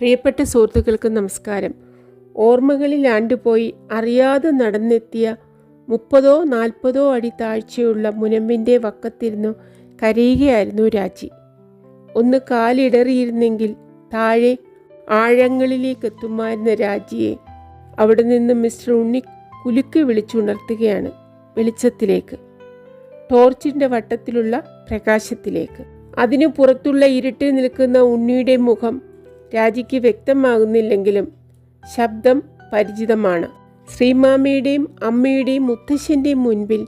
പ്രിയപ്പെട്ട സുഹൃത്തുക്കൾക്ക് നമസ്കാരം. ഓർമ്മകളിൽ ആണ്ടുപോയി അറിയാതെ നടന്നെത്തിയ 30-40 അടി താഴ്ചയുള്ള മുനമ്പിൻ്റെ വക്കത്തിരുന്നു കരയുകയായിരുന്നു രാജി. ഒന്ന് കാലിടറിയിരുന്നെങ്കിൽ താഴെ ആഴങ്ങളിലേക്ക് എത്തുമായിരുന്ന രാജിയെ അവിടെ നിന്ന് മിസ്റ്റർ ഉണ്ണി കുലുക്കി വിളിച്ചുണർത്തുകയാണ് വെളിച്ചത്തിലേക്ക്, ടോർച്ചിൻ്റെ വട്ടത്തിലുള്ള പ്രകാശത്തിലേക്ക്. അതിനു പുറത്തുള്ള ഇരുട്ടിൽ നിൽക്കുന്ന ഉണ്ണിയുടെ മുഖം രാജിക്ക് വ്യക്തമാകുന്നില്ലെങ്കിലും ശബ്ദം പരിചിതമാണ്. ശ്രീമാമയുടെയും അമ്മയുടെയും മുത്തശ്ശൻ്റെയും മുൻപിൽ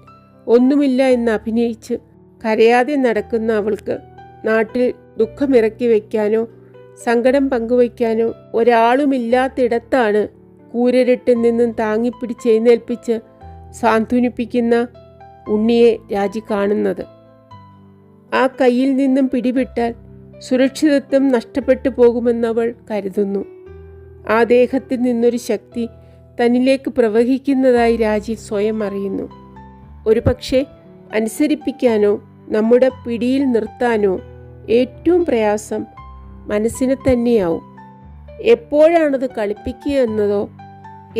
ഒന്നുമില്ല എന്ന് അഭിനയിച്ച് കരയാതെ നടക്കുന്ന അവൾക്ക് നാട്ടിൽ ദുഃഖമിറക്കി വയ്ക്കാനോ സങ്കടം പങ്കുവയ്ക്കാനോ ഒരാളുമില്ലാത്തിടത്താണ് കൂരിരുട്ടിൽ നിന്നും താങ്ങിപ്പിടിച്ച് എഴുന്നേൽപ്പിച്ച് സാന്ത്വനിപ്പിക്കുന്ന ഉണ്ണിയെ രാജി കാണുന്നത്. ആ കയ്യിൽ നിന്നും പിടിവിട്ടാൽ സുരക്ഷിതത്വം നഷ്ടപ്പെട്ടു പോകുമെന്നവൾ കരുതുന്നു. ആ ദേഹത്തിൽ നിന്നൊരു ശക്തി തന്നിലേക്ക് പ്രവഹിക്കുന്നതായി രാജി സ്വയം അറിയുന്നു. ഒരു പക്ഷേ അനുസരിപ്പിക്കാനോ നമ്മുടെ പിടിയിൽ നിർത്താനോ ഏറ്റവും പ്രയാസം മനസ്സിനെ തന്നെയാവും. എപ്പോഴാണത് കളിപ്പിക്കുക എന്നതോ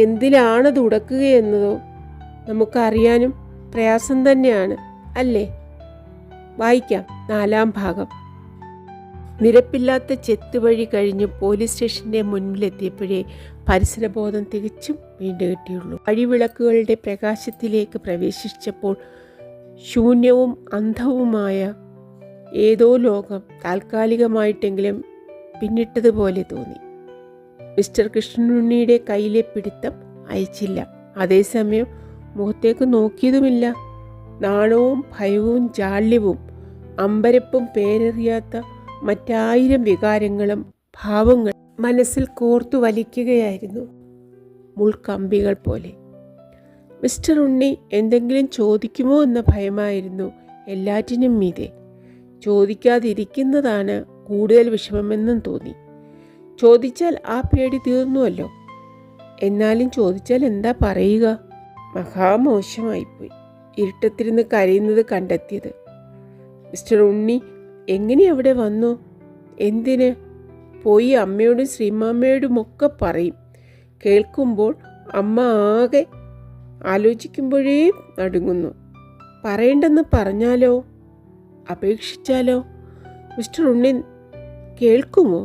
എന്തിലാണത് ഉടക്കുകയെന്നതോ നമുക്കറിയാനും പ്രയാസം തന്നെയാണ്, അല്ലേ? വായിക്കാം 4-ാം ഭാഗം. നിരപ്പില്ലാത്ത ചെത്തുവഴി കഴിഞ്ഞ് പോലീസ് സ്റ്റേഷൻ്റെ മുൻപിലെത്തിയപ്പോഴേ പരിസരബോധം തികച്ചും വീണ്ടുകിട്ടിയുള്ളൂ. വഴിവിളക്കുകളുടെ പ്രകാശത്തിലേക്ക് പ്രവേശിച്ചപ്പോൾ ശൂന്യവും അന്ധവുമായ ഏതോ ലോകം താൽക്കാലികമായിട്ടെങ്കിലും പിന്നിട്ടതുപോലെ തോന്നി. മിസ്റ്റർ കൃഷ്ണനുണ്ണിയുടെ കയ്യിലെ പിടുത്തം അയച്ചില്ല. അതേസമയം മുഖത്തേക്ക് നോക്കിയതുമില്ല. നാണവും ഭയവും ജാള്യവും അമ്പരപ്പും പേരറിയാത്ത മറ്റായിരം വികാരങ്ങളും ഭാവങ്ങൾ മനസ്സിൽ കോർത്തു വലിക്കുകയായിരുന്നു മുൾക്കമ്പികൾ പോലെ. മിസ്റ്റർ ഉണ്ണി എന്തെങ്കിലും ചോദിക്കുമോ എന്ന ഭയമായിരുന്നു എല്ലാറ്റിനും മീതെ. ചോദിക്കാതിരിക്കുന്നതാണ് കൂടുതൽ വിഷമമെന്നും തോന്നി. ചോദിച്ചാൽ ആ പേടി തീർന്നുവല്ലോ. എന്നാലും ചോദിച്ചാൽ എന്താ പറയുക? മഹാമോശമായിപ്പോയി ഇരുട്ടത്തിരുന്ന് കരയുന്നത് കണ്ടെത്തിയത്. മിസ്റ്റർ ഉണ്ണി എങ്ങനെ അവിടെ വന്നു? എന്തിന്? പോയി അമ്മയോടും ശ്രീമാമ്മയോടുമൊക്കെ പറയും. കേൾക്കുമ്പോൾ അമ്മ ആകെ ആലോചിക്കുമ്പോഴേ നടുങ്ങുന്നു. പറയണ്ടെന്ന് പറഞ്ഞാലോ, അപേക്ഷിച്ചാലോ മിസ്റ്റർ ഉണ്ണി കേൾക്കുമോ?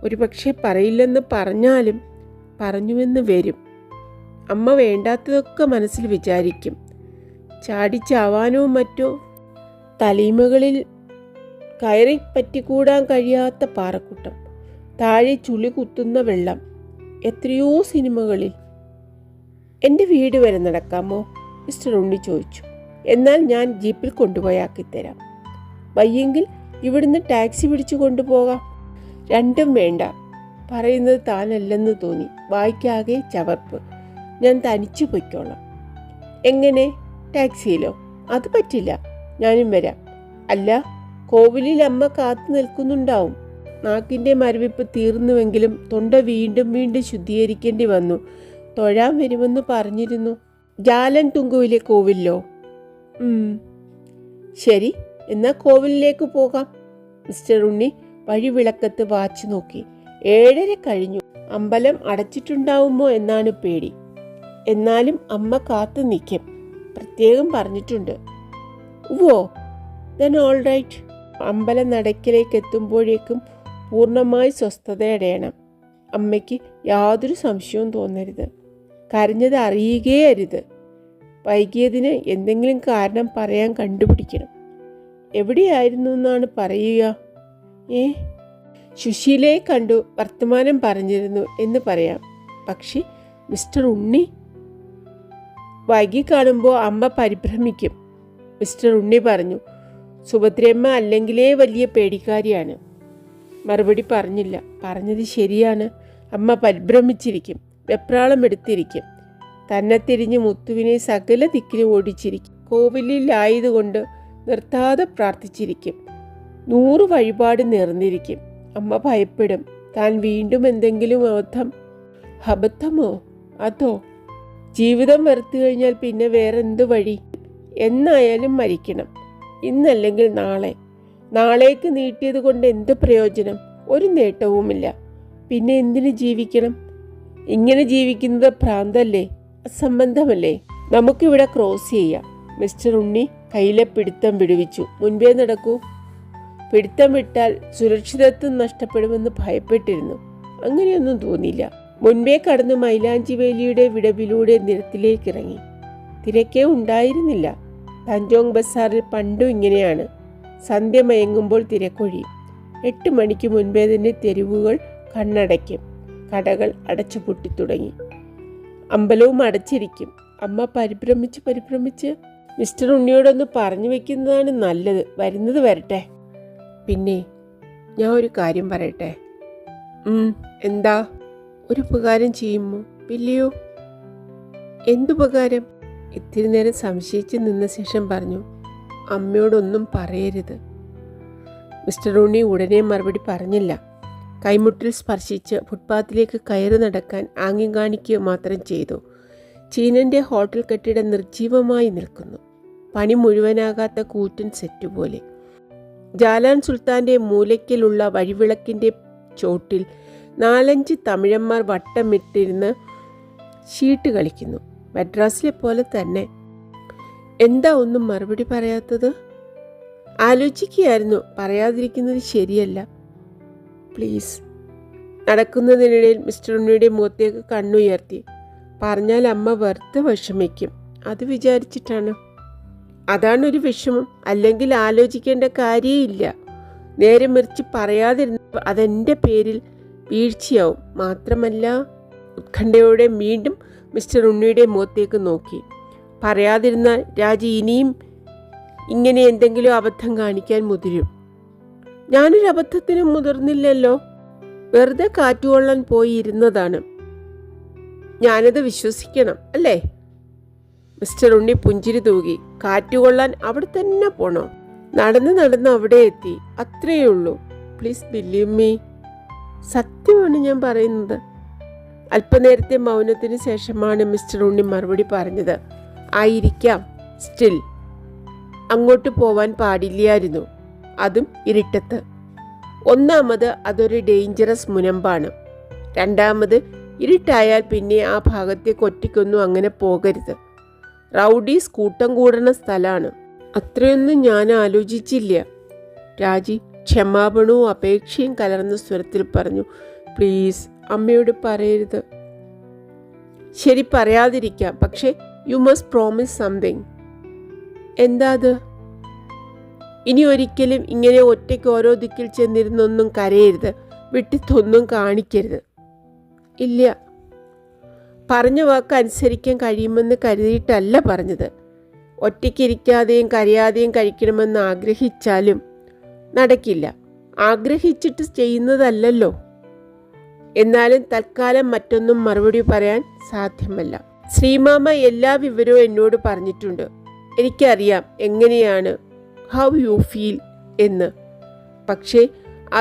ഒരു പക്ഷേ പറയില്ലെന്ന് പറഞ്ഞാലും പറഞ്ഞുവെന്ന് വരും. അമ്മ വേണ്ടാത്തതൊക്കെ മനസ്സിൽ വിചാരിക്കും. ചാടിച്ചാവാനോ മറ്റോ. തലീമകളിൽ കയറി പറ്റിക്കൂടാൻ കഴിയാത്ത പാറക്കൂട്ടം, താഴെ ചുളി കുത്തുന്ന വെള്ളം. എത്രയോ സിനിമകളിൽ. എൻ്റെ വീട് വരെ നടക്കാമോ? മിസ്റ്റർ ഉണ്ണി ചോദിച്ചു. എന്നാൽ ഞാൻ ജീപ്പിൽ കൊണ്ടുപോയി ആക്കിത്തരാം. വയ്യെങ്കിൽ ഇവിടുന്ന് ടാക്സി പിടിച്ചു കൊണ്ടുപോകാം. രണ്ടും വേണ്ട. പറയുന്നത് താനല്ലെന്ന് തോന്നി. വായിക്കാകെ ചവർപ്പ്. ഞാൻ തനിച്ചു പൊയ്ക്കോളാം. എങ്ങനെ? ടാക്സിയിലോ? അത് പറ്റില്ല, ഞാനും വരാം. അല്ല, കോവിലിൽ അമ്മ കാത്തു നിൽക്കുന്നുണ്ടാവും. നാക്കിൻ്റെ മരവിപ്പ് തീർന്നുവെങ്കിലും തൊണ്ട വീണ്ടും വീണ്ടും ശുദ്ധീകരിക്കേണ്ടി വന്നു. തൊഴാൻ വരുമെന്ന് പറഞ്ഞിരുന്നു. ജാലൻ തുങ്കുവിലെ കോവിലിലോ? ശരി, എന്നാൽ കോവിലിലേക്ക് പോകാം. മിസ്റ്റർ ഉണ്ണി വഴിവിളക്കത്ത് വാച്ച് നോക്കി. 7:30 കഴിഞ്ഞു. അമ്പലം അടച്ചിട്ടുണ്ടാവുമോ എന്നാണ് പേടി. എന്നാലും അമ്മ കാത്തു നിൽക്കും, പ്രത്യേകം പറഞ്ഞിട്ടുണ്ട്. ഓ, ദെൻ ഓൾ റൈറ്റ്. അമ്പലം നടക്കിലേക്ക് എത്തുമ്പോഴേക്കും പൂർണ്ണമായി സ്വസ്ഥതയടയണം. അമ്മയ്ക്ക് യാതൊരു സംശയവും തോന്നരുത്. കരഞ്ഞത് അറിയുകയേ അരുത്. വൈകിയതിന് എന്തെങ്കിലും കാരണം പറയാൻ കണ്ടുപിടിക്കണം. എവിടെയായിരുന്നു എന്നാണ് പറയുക? സുശീലയെ കണ്ടു, വർത്തമാനം പറഞ്ഞിരുന്നു എന്ന് പറയാം. പക്ഷേ മിസ്റ്റർ ഉണ്ണി വൈകി കാണുമ്പോൾ അമ്മ പരിഭ്രമിക്കും. മിസ്റ്റർ ഉണ്ണി പറഞ്ഞു. സുഭദ്രയമ്മ അല്ലെങ്കിലേ വലിയ പേടിക്കാരിയാണ്. മറുപടി പറഞ്ഞില്ല. പറഞ്ഞത് ശരിയാണ്. അമ്മ പരിഭ്രമിച്ചിരിക്കും, വെപ്രാളം എടുത്തിരിക്കും. തന്നെ തിരിഞ്ഞ് മുത്തുവിനെ സകല ദിക്കിലും ഓടിച്ചിരിക്കും. കോവിലിലായതുകൊണ്ട് നിർത്താതെ പ്രാർത്ഥിച്ചിരിക്കും. 100 വഴിപാട് നേർന്നിരിക്കും. അമ്മ ഭയപ്പെടും. താൻ വീണ്ടും എന്തെങ്കിലും അബദ്ധമോ? അതോ ജീവിതം വെറുത്തു കഴിഞ്ഞാൽ പിന്നെ വേറെന്ത് വഴി? എന്നായാലും മരിക്കണം. ഇന്നല്ലെങ്കിൽ നാളെ. നാളേക്ക് നീട്ടിയത് കൊണ്ട് എന്ത് പ്രയോജനം? ഒരു നേട്ടവുമില്ല. പിന്നെ എന്തിനു ജീവിക്കണം? ഇങ്ങനെ ജീവിക്കുന്നത് ഭ്രാന്തല്ലേ, അസംബന്ധമല്ലേ? നമുക്കിവിടെ ക്രോസ് ചെയ്യാം. മിസ്റ്റർ ഉണ്ണി കയ്യിലെ പിടുത്തം വിടുവിച്ചു. മുൻപേ നടക്കൂ. പിടുത്തം വിട്ടാൽ സുരക്ഷിതത്വം നഷ്ടപ്പെടുമെന്ന് ഭയപ്പെട്ടിരുന്നു. അങ്ങനെയൊന്നും തോന്നിയില്ല. മുൻപേ കടന്നു മൈലാഞ്ചി വേലിയുടെ വിടവിലൂടെ നിരത്തിലേക്ക് ഇറങ്ങി. തിരക്കേ ഉണ്ടായിരുന്നില്ല. തഞ്ചോങ് ബസാറിൽ പണ്ടും ഇങ്ങനെയാണ്. സന്ധ്യ മയങ്ങുമ്പോൾ തിരക്കൊഴിയും. 8 മണിക്ക് മുൻപേ തന്നെ തെരുവുകൾ കണ്ണടയ്ക്കും. കടകൾ അടച്ചു പൊട്ടിത്തുടങ്ങി. അമ്പലവും അടച്ചിരിക്കും. അമ്മ പരിഭ്രമിച്ച് മിസ്റ്റർ ഉണ്ണിയോടൊന്ന് പറഞ്ഞു വെക്കുന്നതാണ് നല്ലത്. വരുന്നത് വരട്ടെ. പിന്നെ ഞാൻ ഒരു കാര്യം പറയട്ടെ? എന്താ? ഒരു ഉപകാരം ചെയ്യുമോ? ഇല്ലയോ? എന്തുപകാരം? ഇത്തിരി നേരം സംശയിച്ച് നിന്ന ശേഷം പറഞ്ഞു, അമ്മയോടൊന്നും പറയരുത്. മിസ്റ്റർ ഉണ്ണി ഉടനെ മറുപടി പറഞ്ഞില്ല. കൈമുട്ടിൽ സ്പർശിച്ച് ഫുട്പാത്തിലേക്ക് കയറി നടക്കാൻ ആംഗ്യം കാണിക്കുക മാത്രം ചെയ്തു. ചീനൻ്റെ ഹോട്ടൽ കെട്ടിടം നിർജീവമായി നിൽക്കുന്നു. പണി മുഴുവനാകാത്ത കൂറ്റൻ സെറ്റ് പോലെ. ജാലാൻ സുൽത്താൻ്റെ മൂലയ്ക്കലുള്ള വഴിവിളക്കിൻ്റെ ചോട്ടിൽ 4-5 തമിഴന്മാർ വട്ടമിട്ടിരുന്ന് ഷീട്ട് കളിക്കുന്നു. മദ്രാസിലെ പോലെ തന്നെ. എന്താ ഒന്നും മറുപടി പറയാത്തത്? ആലോചിക്കുകയായിരുന്നു. പറയാതിരിക്കുന്നത് ശരിയല്ല. പ്ലീസ്. നടക്കുന്നതിനിടയിൽ മിസ്റ്റർ ഉണ്ണിയുടെ മുഖത്തേക്ക് കണ്ണുയർത്തി. പറഞ്ഞാൽ അമ്മ വെറുതെ വിഷമിക്കും. അത് വിചാരിച്ചിട്ടാണ്. അതാണൊരു വിഷമം. അല്ലെങ്കിൽ ആലോചിക്കേണ്ട കാര്യമില്ല. നേരെ മറിച്ച് പറയാതിരുന്ന അതെൻ്റെ പേരിൽ വീഴ്ചയാവും. മാത്രമല്ല, ഉത്കണ്ഠയോടെ വീണ്ടും മിസ്റ്റർ ഉണ്ണിയുടെ മുഖത്തേക്ക് നോക്കി. പറയാതിരുന്നാൽ രാജി ഇനിയും ഇങ്ങനെ എന്തെങ്കിലും അബദ്ധം കാണിക്കാൻ മുതിരും. ഞാനൊരു അബദ്ധത്തിനും മുതിർന്നില്ലല്ലോ. വെറുതെ കാറ്റുകൊള്ളാൻ പോയി ഇരുന്നതാണ്. ഞാനത് വിശ്വസിക്കണം അല്ലേ? മിസ്റ്റർ ഉണ്ണി പുഞ്ചിരി തൂകി. കാറ്റുകൊള്ളാൻ അവിടെ തന്നെ പോണോ? നടന്ന് അവിടെ എത്തി. അത്രയേ ഉള്ളൂ. Please believe me. സത്യമാണ് ഞാൻ പറയുന്നത്. അല്പനേരത്തെ മൗനത്തിന് ശേഷമാണ് മിസ്റ്റർ ഉണ്ണി മറുപടി പറഞ്ഞത്. ആയിരിക്കാം. സ്റ്റിൽ അങ്ങോട്ട് പോവാൻ പാടില്ലായിരുന്നു. അതും ഇരുട്ടത്ത്. ഒന്നാമത് അതൊരു ഡേഞ്ചറസ് മുനമ്പാണ്. രണ്ടാമത് ഇരുട്ടായാൽ പിന്നെ ആ ഭാഗത്തേക്ക് ഒറ്റയ്ക്കൊന്നും അങ്ങനെ പോകരുത്. റൗഡീസ് കൂട്ടം കൂടണ സ്ഥലമാണ്. അത്രയൊന്നും ഞാൻ ആലോചിച്ചില്ല. രാജി ക്ഷമാപണവും അപേക്ഷയും കലർന്ന സ്വരത്തിൽ പറഞ്ഞു. പ്ലീസ് അമ്മയോട് പറയരുത്. ശരി, പറയാതിരിക്കാം. പക്ഷേ യു മസ്റ്റ് പ്രോമിസ് സംതിങ്. എന്താ അത്? ഇനി ഒരിക്കലും ഇങ്ങനെ ഒറ്റയ്ക്ക് ഓരോ ദിക്കിൽ ചെന്നിരുന്നൊന്നും കരയരുത്. വിട്ടിത്തൊന്നും കാണിക്കരുത്. ഇല്ല. പറഞ്ഞ വാക്ക് അനുസരിക്കാൻ കഴിയുമെന്ന് കരുതിയിട്ടല്ല പറഞ്ഞത്. ഒറ്റയ്ക്കിരിക്കാതെയും കരയാതെയും കഴിക്കണമെന്ന് ആഗ്രഹിച്ചാലും നടക്കില്ല. ആഗ്രഹിച്ചിട്ട് ചെയ്യുന്നതല്ലല്ലോ. എന്നാലും തൽക്കാലം മറ്റൊന്നും മറുപടി പറയാൻ സാധ്യമല്ല. ശ്രീമാമ എല്ലാ വിവരവും എന്നോട് പറഞ്ഞിട്ടുണ്ട്. എനിക്കറിയാം എങ്ങനെയാണ്, ഹൗ യു ഫീൽ എന്ന്. പക്ഷേ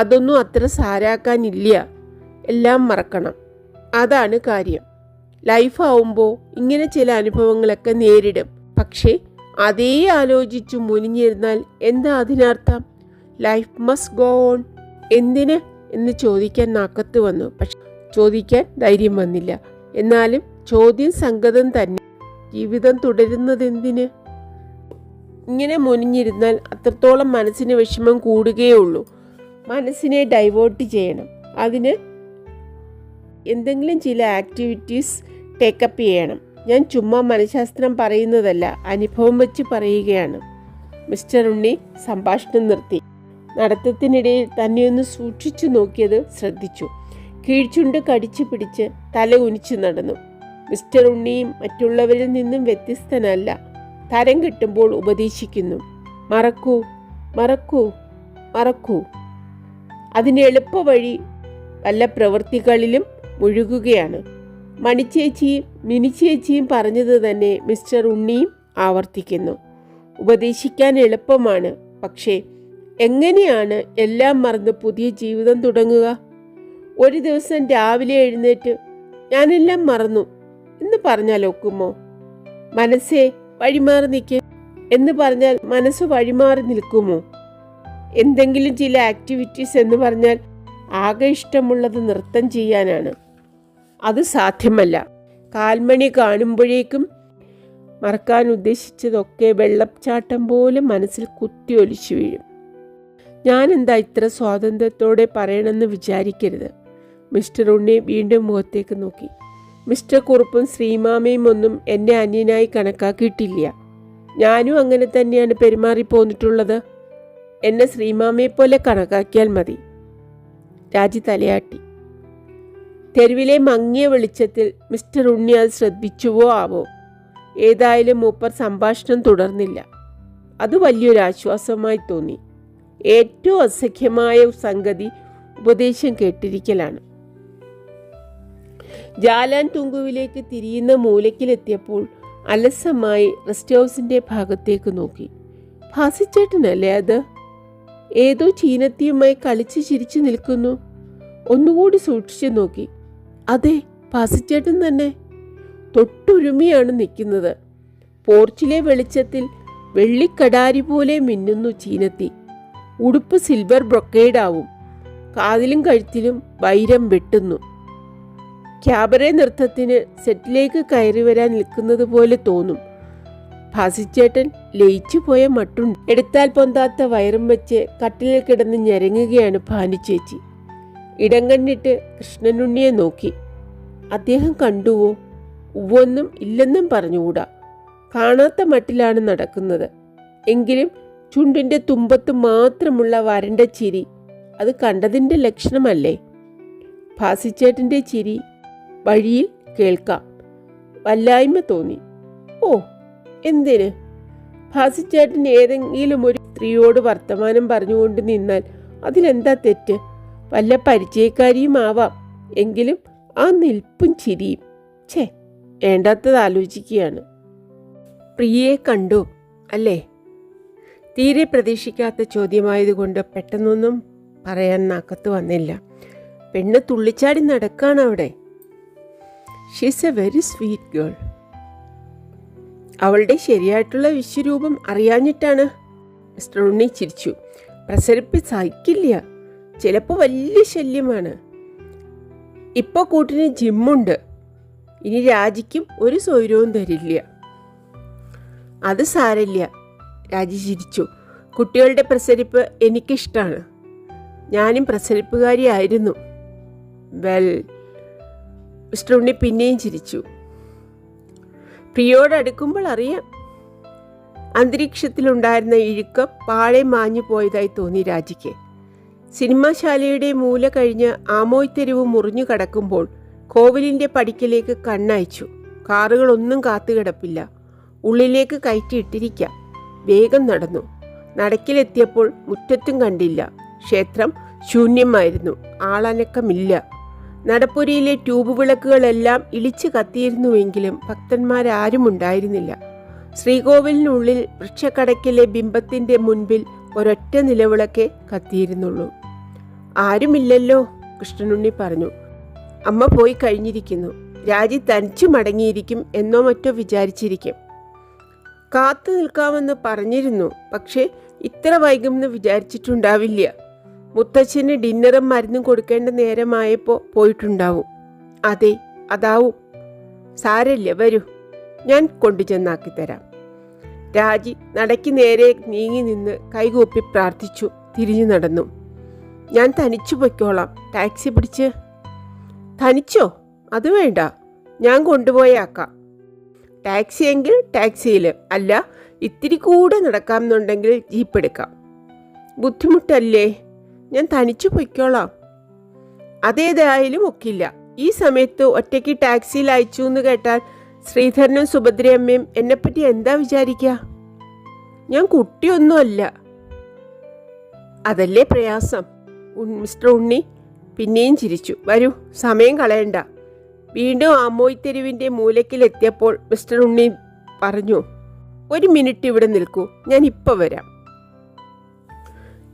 അതൊന്നും അത്ര സാരാക്കാനില്ല. എല്ലാം മറക്കണം. അതാണ് കാര്യം. ലൈഫ് ആവുമ്പോൾ ഇങ്ങനെ ചില അനുഭവങ്ങളൊക്കെ നേരിടും. പക്ഷേ അതേ ആലോചിച്ചു മുനിഞ്ഞിരുന്നാൽ എന്താ അതിനർത്ഥം? Life must go on. എന്തിന് എന്ന് ചോദിക്കാൻ നാക്കത്ത് വന്നു. പക്ഷെ ചോദിക്കാൻ ധൈര്യം വന്നില്ല. എന്നാലും ചോദ്യം സംഗതം തന്നെ. ജീവിതം തുടരുന്നതെന്തിന്? ഇങ്ങനെ മുനിഞ്ഞിരുന്നാൽ അത്രത്തോളം മനസ്സിന് വിഷമം കൂടുകയുള്ളൂ. മനസ്സിനെ ഡൈവേർട്ട് ചെയ്യണം. അതിന് എന്തെങ്കിലും ചില ആക്ടിവിറ്റീസ് ടേക്കപ്പ് ചെയ്യണം. ഞാൻ ചുമ്മാ മനഃശാസ്ത്രം പറയുന്നതല്ല, അനുഭവം വെച്ച് പറയുകയാണ്. മിസ്റ്റർ ഉണ്ണി സംഭാഷണം നിർത്തി. നടത്തത്തിനിടയിൽ തന്നെയൊന്ന് സൂക്ഷിച്ചു നോക്കിയത് ശ്രദ്ധിച്ചു. കീഴ്ചുണ്ട് കടിച്ചു പിടിച്ച് തല കുനിച്ചു നടന്നു. മിസ്റ്റർ ഉണ്ണിയും മറ്റുള്ളവരിൽ നിന്നും വ്യത്യസ്തനല്ല. തരം കിട്ടുമ്പോൾ ഉപദേശിക്കുന്നു. മറക്കൂ, മറക്കൂ, മറക്കൂ. അതിന് എളുപ്പ വഴി വല്ല പ്രവൃത്തികളിലും മുഴുകുകയാണ്. മണിച്ചേച്ചിയും മിനിച്ചേച്ചിയും പറഞ്ഞത് തന്നെ മിസ്റ്റർ ഉണ്ണിയും ആവർത്തിക്കുന്നു. ഉപദേശിക്കാൻ എളുപ്പമാണ്. പക്ഷേ എങ്ങനെയാണ് എല്ലാം മറന്ന് പുതിയ ജീവിതം തുടങ്ങുക? ഒരു ദിവസം രാവിലെ എഴുന്നേറ്റ് ഞാനെല്ലാം മറന്നു എന്ന് പറഞ്ഞാൽ ഒക്കുമോ? മനസ്സേ വഴിമാറി നിൽക്കേ എന്ന് പറഞ്ഞാൽ മനസ്സ് വഴിമാറി നിൽക്കുമോ? എന്തെങ്കിലും ചില ആക്ടിവിറ്റീസ് എന്ന് പറഞ്ഞാൽ ആകെ ഇഷ്ടമുള്ളത് നൃത്തം ചെയ്യാനാണ്. അത് സാധ്യമല്ല. കാൽമണി കാണുമ്പോഴേക്കും മറക്കാൻ ഉദ്ദേശിച്ചതൊക്കെ വെള്ളച്ചാട്ടം പോലെ മനസ്സിൽ കുത്തിയൊലിച്ചു വീഴും. ഞാനെന്താ ഇത്ര സ്വാതന്ത്ര്യത്തോടെ പറയണമെന്ന് വിചാരിക്കരുത്. മിസ്റ്റർ ഉണ്ണി വീണ്ടും മുഖത്തേക്ക് നോക്കി. മിസ്റ്റർ കുറുപ്പും ശ്രീമാമയും ഒന്നും എന്നെ അന്യനായി കണക്കാക്കിയിട്ടില്ല. ഞാനും അങ്ങനെ തന്നെയാണ് പെരുമാറിപ്പോന്നിട്ടുള്ളത്. എന്നെ ശ്രീമാമയെപ്പോലെ കണക്കാക്കിയാൽ മതി. രാജി തലയാട്ടി. തെരുവിലെ മങ്ങിയ വെളിച്ചത്തിൽ മിസ്റ്റർ ഉണ്ണി അത് ശ്രദ്ധിച്ചുവോ ആവോ. ഏതായാലും മൂപ്പർ സംഭാഷണം തുടർന്നില്ല. അത് വലിയൊരു ആശ്വാസമായി തോന്നി. ഏറ്റവും അസഖ്യമായ സംഗതി ഉപദേശം കേട്ടിരിക്കലാണ്. ജാലാൻ തുങ്കുവിലേക്ക് തിരിയുന്ന മൂലക്കിലെത്തിയപ്പോൾ അലസമായി റെസ്റ്റ് ഹൗസിൻ്റെ ഭാഗത്തേക്ക് നോക്കി. ഭാസിച്ചേട്ടനല്ലേ അത്? ഏതോ ചീനത്തിയുമായി കളിച്ച് ചിരിച്ചു നിൽക്കുന്നു. ഒന്നുകൂടി സൂക്ഷിച്ചു നോക്കി. അതെ, ഭാസിച്ചേട്ടൻ തന്നെ. തൊട്ടുരുമിയാണ് നിൽക്കുന്നത്. പോർച്ചിലെ വെളിച്ചത്തിൽ വെള്ളിക്കടാരി പോലെ മിന്നുന്നു ചീനത്തി. ഉടുപ്പ് സിൽവർ ബ്രൊക്കേഡാവും. കാതിലും കഴുത്തിലും വൈരം വെട്ടുന്നു. ക്യാബറെ നൃത്തത്തിന് സെറ്റിലേക്ക് കയറി വരാൻ നിൽക്കുന്നത് പോലെ തോന്നും. ഭാസിച്ചേട്ടൻ ലയിച്ചു പോയ മട്ടുണ്ട്. എടുത്താൽ പൊന്താത്ത വയറും വെച്ച് കട്ടിലിൽ കിടന്ന് ഞെരങ്ങുകയാണ് ഭാനുചേച്ചി. ഇടം കണ്ടിട്ട് കൃഷ്ണനുണ്ണിയെ നോക്കി. അദ്ദേഹം കണ്ടുവോ? ഉവ്വൊന്നും ഇല്ലെന്നും പറഞ്ഞുകൂടാ. കാണാത്ത മട്ടിലാണ് നടക്കുന്നത്. എങ്കിലും ചുണ്ടിൻ്റെ തുമ്പത്ത് മാത്രമുള്ള വരണ്ട ചിരി അത് കണ്ടതിൻ്റെ ലക്ഷണമല്ലേ? ഭാസിച്ചേട്ടൻ്റെ ചിരി വഴിയിൽ കേൾക്കാം. വല്ലായ്മ തോന്നി. ഓ, എന്തിന്? ഭാസിച്ചേട്ടൻ ഏതെങ്കിലും ഒരു സ്ത്രീയോട് വർത്തമാനം പറഞ്ഞുകൊണ്ട് നിന്നാൽ അതിലെന്താ തെറ്റ്? വല്ല പരിചയക്കാരിയും ആവാം. എങ്കിലും ആ നിൽപ്പും ചിരിയും ഛേ, വേണ്ടാത്തത് ആലോചിക്കുകയാണ്. പ്രിയയെ കണ്ടു അല്ലേ? തീരെ പ്രതീക്ഷിക്കാത്ത ചോദ്യമായതുകൊണ്ട് പെട്ടെന്നൊന്നും പറയാൻ നാക്കത്ത് വന്നില്ല. പെണ്ണ് തുള്ളിച്ചാടി നടക്കാണ് അവിടെ. She's A very sweet girl. അവളുടെ ശരിയായിട്ടുള്ള വിശ്വരൂപം അറിയാഞ്ഞിട്ടാണ്. മിസ്റ്റർ ഉണ്ണി ചിരിച്ചു. പ്രസരിപ്പ് സഹിക്കില്ല. ചിലപ്പോൾ വലിയ ശല്യമാണ്. ഇപ്പോൾ കൂട്ടിന് ജിമ്മുണ്ട്. ഇനി രാജിക്കും ഒരു സൗകര്യവും തരില്ല. അത് സാരമില്ല. രാജി ചിരിച്ചു. കുട്ടികളുടെ പ്രസരിപ്പ് എനിക്കിഷ്ടമാണ്. ഞാനും പ്രസരിപ്പുകാരിയായിരുന്നു. വെൽ, മിസ്റ്റർ ഉണ്ണി പിന്നെയും ചിരിച്ചു. പ്രിയോടടുക്കുമ്പോൾ അറിയാം. അന്തരീക്ഷത്തിലുണ്ടായിരുന്ന ഇഴുക്കം പാടെ മാഞ്ഞു പോയതായി തോന്നി രാജിക്ക്. സിനിമാശാലയുടെ മൂല കഴിഞ്ഞ് ആമോയ് തെരുവ് മുറിഞ്ഞു കടക്കുമ്പോൾ കോവിലിൻ്റെ പടിക്കലേക്ക് കണ്ണയച്ചു. കാറുകളൊന്നും കാത്തുകിടപ്പില്ല. ഉള്ളിലേക്ക് കയറ്റിയിട്ടിരിക്കാം. വേഗം നടന്നു. നടക്കിലെത്തിയപ്പോൾ മുറ്റത്തും കണ്ടില്ല. ക്ഷേത്രം ശൂന്യമായിരുന്നു. ആളനക്കമില്ല. നടപ്പുരയിലെ ട്യൂബ് വിളക്കുകളെല്ലാം ഇളിച്ചു കത്തിയിരുന്നുവെങ്കിലും ഭക്തന്മാരാരും ഉണ്ടായിരുന്നില്ല. ശ്രീകോവിലിനുള്ളിൽ വൃക്ഷക്കടക്കിലെ ബിംബത്തിൻ്റെ മുൻപിൽ ഒരൊറ്റ നിലവിളക്കേ കത്തിയിരുന്നുള്ളൂ. ആരുമില്ലല്ലോ, കൃഷ്ണനുണ്ണി പറഞ്ഞു. അമ്മ പോയി കഴിഞ്ഞിരിക്കുന്നു. രാജി തനിച്ചു മടങ്ങിയിരിക്കും എന്നോ മറ്റോ വിചാരിച്ചിരിക്കും. കാത്തു നിൽക്കാമെന്ന് പറഞ്ഞിരുന്നു. പക്ഷേ ഇത്ര വൈകുമെന്ന് വിചാരിച്ചിട്ടുണ്ടാവില്ല. മുത്തച്ഛന് ഡിന്നറും മരുന്നും കൊടുക്കേണ്ട നേരമായപ്പോൾ പോയിട്ടുണ്ടാവും. അതെ, അതാവും. സാരല്ല, വരൂ, ഞാൻ കൊണ്ടുചെന്നാക്കിത്തരാം. രാജി നടക്ക് നേരെ നീങ്ങി നിന്ന് കൈകൂപ്പി പ്രാർത്ഥിച്ചു. തിരിഞ്ഞു നടന്നു. ഞാൻ തനിച്ചു പൊയ്ക്കോളാം. ടാക്സി പിടിച്ച്. തനിച്ചോ? അത് വേണ്ട, ഞാൻ കൊണ്ടുപോയാക്കാം. ടാക്സി എങ്കിൽ ടാക്സിയിൽ, അല്ല ഇത്തിരി കൂടെ നടക്കാമെന്നുണ്ടെങ്കിൽ ജീപ്പ് എടുക്കാം. ബുദ്ധിമുട്ടല്ലേ? ഞാൻ തനിച്ചു പൊയ്ക്കോളാം. അതേതായാലും ഒക്കില്ല. ഈ സമയത്ത് ഒറ്റയ്ക്ക് ടാക്സിയിൽ അയച്ചു എന്ന് കേട്ടാൽ ശ്രീധരനും സുഭദ്രയമ്മയും എന്നെപ്പറ്റി എന്താ വിചാരിക്കുക? ഞാൻ കുട്ടിയൊന്നുമല്ല. അതല്ലേ പ്രയാസം. മിസ്റ്റർ ഉണ്ണി പിന്നെയും ചിരിച്ചു. വരൂ, സമയം കളയണ്ട. വീണ്ടും ആമോയ് തെരുവിൻ്റെ മൂലക്കിലെത്തിയപ്പോൾ മിസ്റ്റർ ഉണ്ണി പറഞ്ഞു, ഒരു മിനിറ്റ് ഇവിടെ നിൽക്കൂ, ഞാൻ ഇപ്പോൾ വരാം.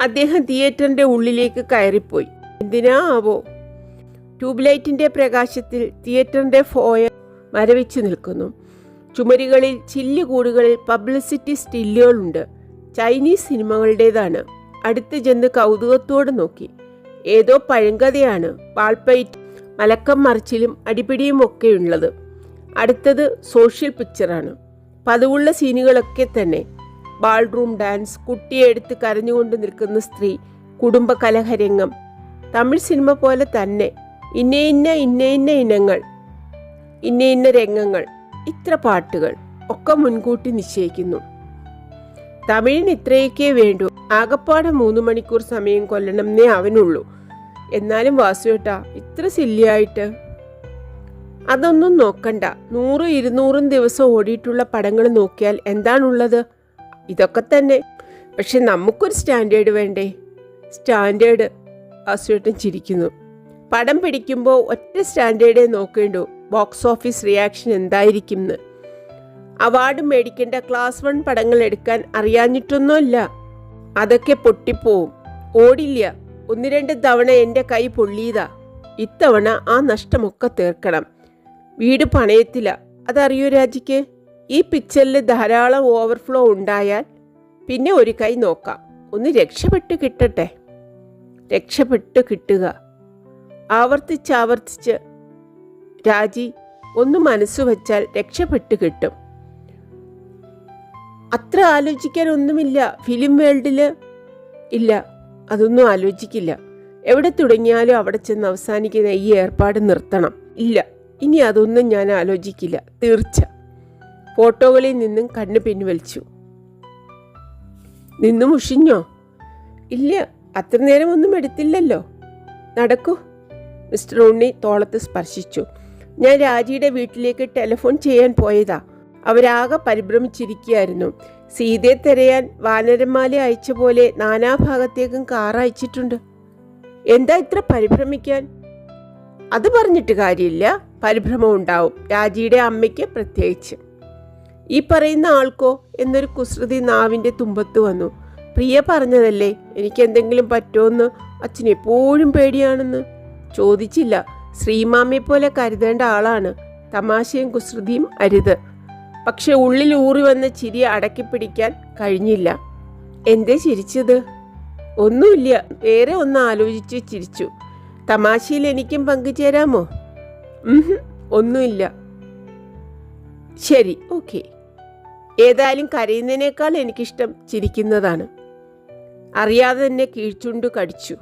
അദ്ദേഹം തിയേറ്ററിൻ്റെ ഉള്ളിലേക്ക് കയറിപ്പോയി. എന്തിനാ ആവോ? ട്യൂബ്ലൈറ്റിൻ്റെ പ്രകാശത്തിൽ തിയേറ്ററിൻ്റെ ഫോയർ മരവിച്ചു നിൽക്കുന്നു. ചുമരുകളിൽ ചില്ലുകൂടുകളിൽ പബ്ലിസിറ്റി സ്റ്റില്ലുകളുണ്ട്. ചൈനീസ് സിനിമകളുടേതാണ്. അടുത്ത് ചെന്ന് കൗതുകത്തോടെ നോക്കി. ഏതോ പഴങ്കഥയാണ്. വാൾപ്പയറ്റ്, മലക്കം മറിച്ചിലും അടിപിടിയും ഒക്കെയുള്ളത്. അടുത്തത് സോഷ്യൽ പിക്ചറാണ്. പതിവുള്ള സീനുകളൊക്കെ തന്നെ. ബാൾറൂം ഡാൻസ്, കുട്ടിയെ എടുത്ത് കരഞ്ഞുകൊണ്ട് നിൽക്കുന്ന സ്ത്രീ, കുടുംബ കലഹരംഗം. തമിഴ് സിനിമ പോലെ തന്നെ. ഇന്ന ഇനങ്ങൾ, ഇന്ന രംഗങ്ങൾ, ഇത്ര പാട്ടുകൾ ഒക്കെ മുൻകൂട്ടി നിശ്ചയിക്കുന്നു. തമിഴിന് ഇത്രയൊക്കെ വേണ്ടൂ. ആകപ്പാടെ 3 മണിക്കൂർ സമയം കൊല്ലണമെന്നേ അവനുള്ളൂ. എന്നാലും വാസുവേട്ടാ, ഇത്ര സില്ലിയായിട്ട്. അതൊന്നും നോക്കണ്ട. 100-200 ദിവസം ഓടിയിട്ടുള്ള പടങ്ങൾ നോക്കിയാൽ എന്താണുള്ളത്? ഇതൊക്കെ തന്നെ. പക്ഷെ നമുക്കൊരു സ്റ്റാൻഡേർഡ് വേണ്ടേ? സ്റ്റാൻഡേർഡ്? വാസുവേട്ടൻ ചിരിക്കുന്നു. പടം പിടിക്കുമ്പോൾ ഒറ്റ സ്റ്റാൻഡേർഡേ നോക്കേണ്ടൂ. ബോക്സ് ഓഫീസ് റിയാക്ഷൻ എന്തായിരിക്കും എന്ന്. അവാർഡ് മേടിക്കേണ്ട ക്ലാസ് 1 പടങ്ങൾ എടുക്കാൻ അറിയാഞ്ഞിട്ടൊന്നുമല്ല. അതൊക്കെ പൊട്ടിപ്പോവും. ഓടില്ല. 1-2 തവണ എൻ്റെ കൈ പൊള്ളിയതാ. ഇത്തവണ ആ നഷ്ടമൊക്കെ തീർക്കണം. വീട് പണയത്തില്ല. അതറിയോ രാജിക്ക്? ഈ പിക്ചറിൽ ധാരാളം ഓവർഫ്ലോ ഉണ്ടായാൽ പിന്നെ ഒരു കൈ നോക്കാം. ഒന്ന് രക്ഷപ്പെട്ട് കിട്ടട്ടെ. രക്ഷപ്പെട്ട് കിട്ടുക. ആവർത്തിച്ച് രാജി ഒന്ന് മനസ്സു വച്ചാൽ രക്ഷപ്പെട്ട് കിട്ടും. അത്ര ആലോചിക്കാൻ ഒന്നുമില്ല ഫിലിം വേൾഡിൽ. ഇല്ല, അതൊന്നും ആലോചിക്കില്ല. എവിടെ തുടങ്ങിയാലും അവിടെ ചെന്ന് അവസാനിക്കുന്ന ഈ ഏർപ്പാട് നിർത്തണം. ഇല്ല, ഇനി അതൊന്നും ഞാൻ ആലോചിക്കില്ല, തീർച്ച. ഫോട്ടോകളിൽ നിന്നും കണ്ണ് പിൻവലിച്ചു. നിന്നു മുഷിഞ്ഞോ? ഇല്ല, അത്ര നേരം ഒന്നും എടുത്തില്ലല്ലോ. നടക്കൂ. മിസ്റ്റർ ഉണ്ണി തോളത്ത് സ്പർശിച്ചു. ഞാൻ രാജിയുടെ വീട്ടിലേക്ക് ടെലിഫോൺ ചെയ്യാൻ പോയതാ. അവരാകെ പരിഭ്രമിച്ചിരിക്കുകയായിരുന്നു. സീതയെ തിരയാൻ വാനരന്മാല അയച്ച പോലെ നാനാഭാഗത്തേക്കും കാർ അയച്ചിട്ടുണ്ട്. എന്താ ഇത്ര പരിഭ്രമിക്കാൻ? അത് പറഞ്ഞിട്ട് കാര്യമില്ല. പരിഭ്രമം ഉണ്ടാവും, രാജിയുടെ അമ്മയ്ക്ക് പ്രത്യേകിച്ച്. ഈ പറയുന്ന ആൾക്കോ എന്നൊരു കുസൃതി നാവിൻ്റെ തുമ്പത്ത് വന്നു. പ്രിയ പറഞ്ഞതല്ലേ എനിക്ക് എന്തെങ്കിലും പറ്റുമെന്ന്. അച്ഛൻ എപ്പോഴും പേടിയാണെന്ന്. ചോദിച്ചില്ല. ശ്രീമാമയെ പോലെ കരുതേണ്ട ആളാണ്. തമാശയും കുസൃതിയും അരുത്. പക്ഷെ ഉള്ളിൽ ഊറി വന്ന ചിരി അടക്കിപ്പിടിക്കാൻ കഴിഞ്ഞില്ല. എന്തേ ചിരിച്ചത്? ഒന്നുമില്ല, വേറെ ഒന്ന് ആലോചിച്ച് ചിരിച്ചു. തമാശയിൽ എനിക്കും പങ്കുചേരാമോ? ഒന്നുമില്ല. ശരി, ഓക്കെ. ഏതായാലും കരയുന്നതിനേക്കാൾ എനിക്കിഷ്ടം ചിരിക്കുന്നതാണ്. അറിയാതെ തന്നെ കീഴ്ച്ചുണ്ടു കടിച്ചു.